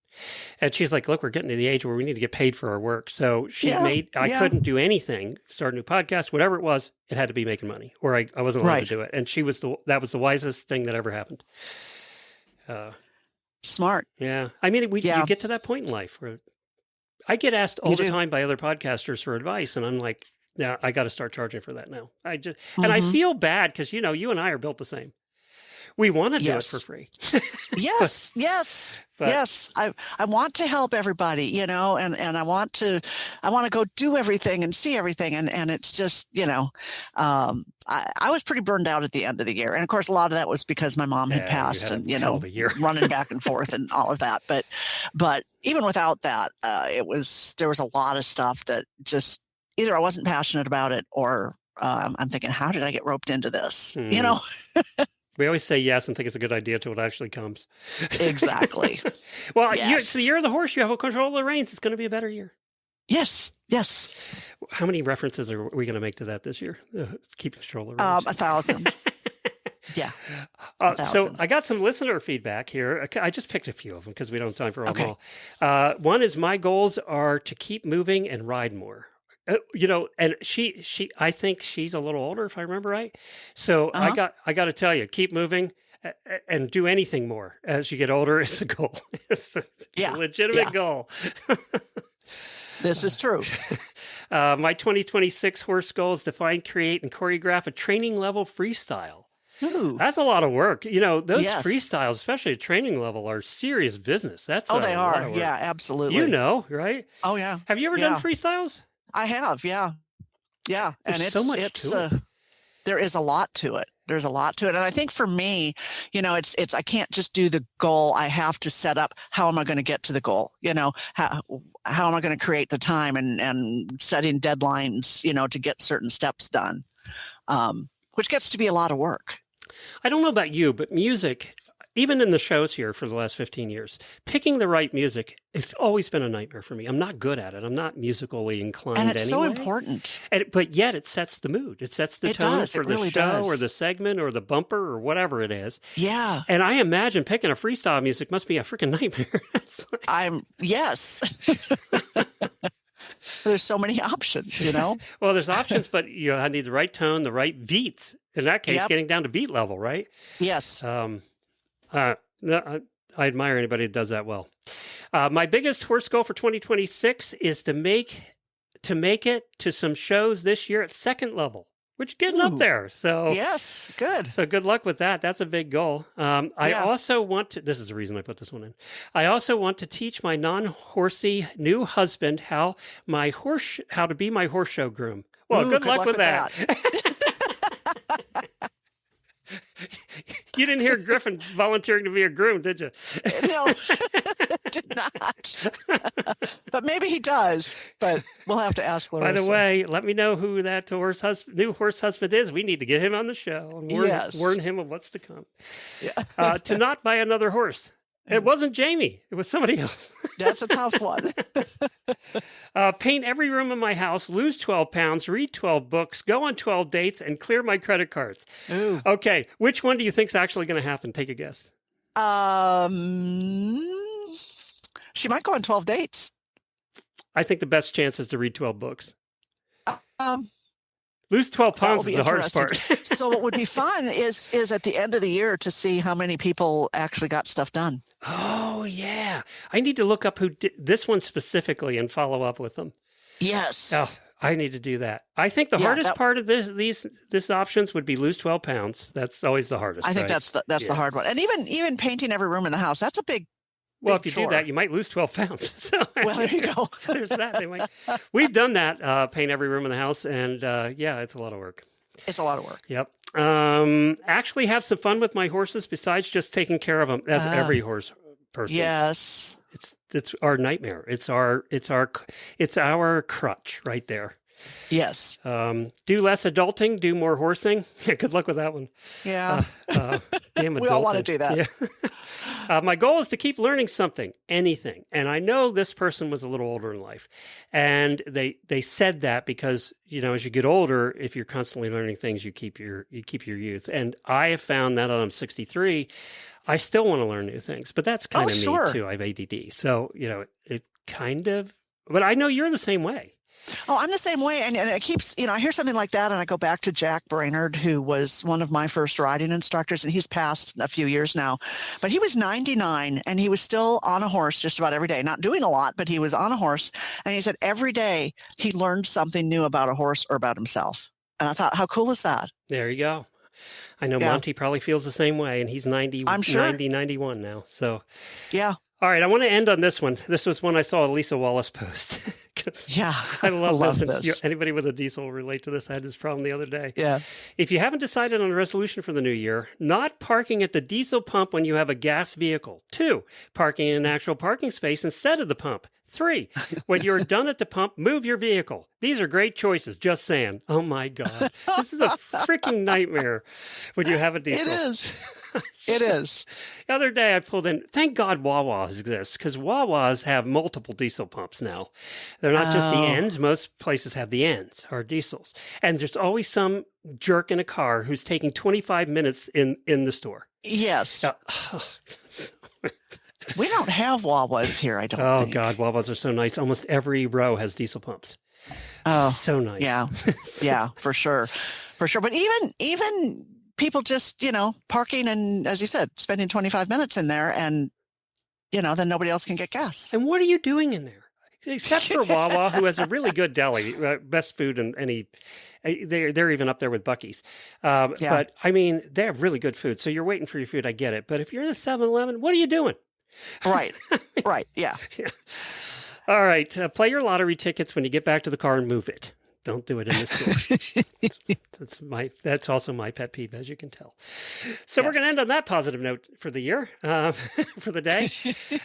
And she's like, "Look, we're getting to the age where we need to get paid for our work." So I couldn't do anything, start a new podcast, whatever it was. It had to be making money, or I wasn't allowed to do it. And that was the wisest thing that ever happened. Smart. Yeah. I mean, you get to that point in life where I get asked all the time by other podcasters for advice, and I'm like, "Yeah, I got to start charging for that now." And I feel bad because you and I are built the same. We want to do it for free. Yes. I want to help everybody, and I want to go do everything and see everything. And it's just, I was pretty burned out at the end of the year. And of course, a lot of that was because my mom had passed and, running back and forth and all of that. But even without that, there was a lot of stuff that just either I wasn't passionate about it, or I'm thinking, how did I get roped into this? We always say yes and think it's a good idea until it actually comes. Exactly. Well, it's the year of the horse. You have control of the reins. It's going to be a better year. Yes. How many references are we going to make to that this year? Keeping control of the reins. 1,000. Yeah. So I got some listener feedback here. I just picked a few of them because we don't have time for all. One is, my goals are to keep moving and ride more. And she, I think she's a little older, if I remember right. So I got to tell you, keep moving and do anything more as you get older. It's a goal. It's a legitimate goal. This is true. My 2026 horse goal is to find, create, and choreograph a training level freestyle. Ooh. That's a lot of work. Those freestyles, especially at training level, are serious business. They are. Yeah, absolutely. Right? Oh, yeah. Have you ever done freestyles? I have, yeah. And There's so much to it. There is a lot to it. There's a lot to it. And I think for me, it's I can't just do the goal. I have to set up, how am I going to get to the goal? How am I going to create the time and setting deadlines, to get certain steps done, which gets to be a lot of work. I don't know about you, but music, even in the shows here for the last 15 years, picking the right music, it's always been a nightmare for me. I'm not good at it. I'm not musically inclined anyway. And it's so important. But yet it sets the mood. It sets the tone for the show or the segment or the bumper or whatever it is. Yeah. And I imagine picking a freestyle music must be a freaking nightmare. Yes. There's so many options, Well, there's options, but I need the right tone, the right beats. In that case, getting down to beat level, right? Yes. I admire anybody that does that well. My biggest horse goal for 2026 is to make it to some shows this year at second level, which is getting up there. So yes, good. So good luck with that. That's a big goal. I also want to, this is the reason I put this one in. I also want to teach my non-horsey new husband how to be my horse show groom. Well, good luck with that. You didn't hear Griffin volunteering to be a groom, did you? No, did not. But maybe he does. But we'll have to ask Larissa. By the way, let me know who that new horse husband is. We need to get him on the show and warn him of what's to come. Yeah. To not buy another horse. It wasn't Jamie. It was somebody else. That's a tough one. Paint every room in my house, lose 12 pounds, read 12 books, go on 12 dates, and clear my credit cards. Ooh. Okay. Which one do you think is actually going to happen? Take a guess. She might go on 12 dates. I think the best chance is to read 12 books. Lose 12 pounds is the hardest part. So what would be fun is at the end of the year to see how many people actually got stuff done. Oh, yeah. I need to look up who did this one specifically and follow up with them. Yes. Oh, I need to do that. I think the hardest part of this options would be lose 12 pounds. That's always the hardest. I think that's the hard one. And even painting every room in the house, that's a big Well, big if you chore. do that, you might lose 12 pounds. So Well, there you go. there's that. We've done that, paint every room in the house, and yeah, it's a lot of work. It's a lot of work. Yep. Actually have some fun with my horses besides just taking care of them. That's every horse person. Yes. It's our nightmare. It's our crutch right there. Yes. Do less adulting, do more horsing. Yeah, good luck with that one. Yeah. Damn We all want to do that. Yeah. My goal is to keep learning something, anything. And I know this person was a little older in life. And they said that because, as you get older, if you're constantly learning things, you keep your youth. And I have found that I'm 63, I still want to learn new things. But that's kind of me too. I have ADD. So, it kind of, but I know you're the same way. Oh, I'm the same way. And it keeps, I hear something like that and I go back to Jack Brainerd, who was one of my first riding instructors, and he's passed a few years now. But he was 99 and he was still on a horse just about every day, not doing a lot, but he was on a horse. And he said every day he learned something new about a horse or about himself. And I thought, how cool is that? There you go. I know Monty probably feels the same way, and he's 90, I'm sure. 91 now. So, yeah. All right, I want to end on this one. This was one I saw a Lisa Wallace post. Yeah, I love this. this. Anybody with a diesel will relate to this. I had this problem the other day. Yeah. If you haven't decided on a resolution for the new year, not parking at the diesel pump when you have a gas vehicle. 2, parking in an actual parking space instead of the pump. 3, when you're done at the pump, move your vehicle. These are great choices, just saying. Oh my God. This is a freaking nightmare when you have a diesel. It is. It is. The other day I pulled in, thank God Wawa's exists, because Wawa's have multiple diesel pumps now. They're not just the ends. Most places have the ends, or diesels. And there's always some jerk in a car who's taking 25 minutes in the store. Yes. We don't have Wawa's here, I don't think. Oh, God, Wawa's are so nice. Almost every row has diesel pumps. Oh, so nice. Yeah. Yeah, for sure. For sure. But even people just, parking and, as you said, spending 25 minutes in there and, then nobody else can get gas. And what are you doing in there? Except for Wawa, who has a really good deli, best food in any. They're even up there with Buc-ee's. But, I mean, they have really good food. So you're waiting for your food. I get it. But if you're in a 7-Eleven, what are you doing? Right. Right. Yeah. Yeah. All right. Play your lottery tickets when you get back to the car and move it. Don't do it in the store. That's also my pet peeve, as you can tell. So we're going to end on that positive note for the year, for the day.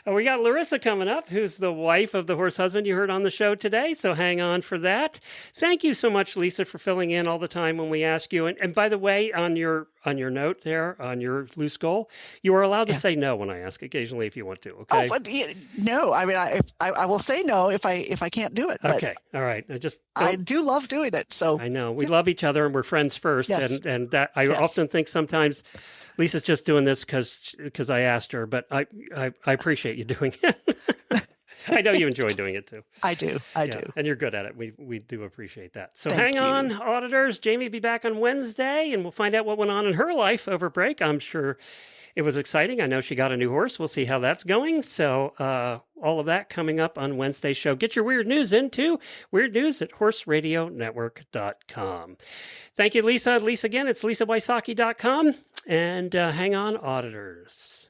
We got Larissa coming up, who's the wife of the horse husband you heard on the show today. So hang on for that. Thank you so much, Lisa, for filling in all the time when we ask you. And by the way, on your note there, on your loose goal, you are allowed to say no when I ask occasionally if you want to. Okay. Oh, but no. I mean, I will say no if I can't do it. But okay. All right. I do love doing it. So I know we love each other and we're friends first. Yes. And that I often think sometimes Lisa's just doing this because I asked her, but I appreciate you doing it. I know you enjoy doing it too. I do. I do. And you're good at it. We do appreciate that. So Thank hang you. on, auditors. Jamie will be back on Wednesday and we'll find out what went on in her life over break. I'm sure it was exciting. I know she got a new horse. We'll see how that's going. So all of that coming up on Wednesday's show. Get your weird news into Weird News at horseradionetwork.com. Thank you, Lisa. Lisa, again, it's lisawysocki.com. And hang on, auditors.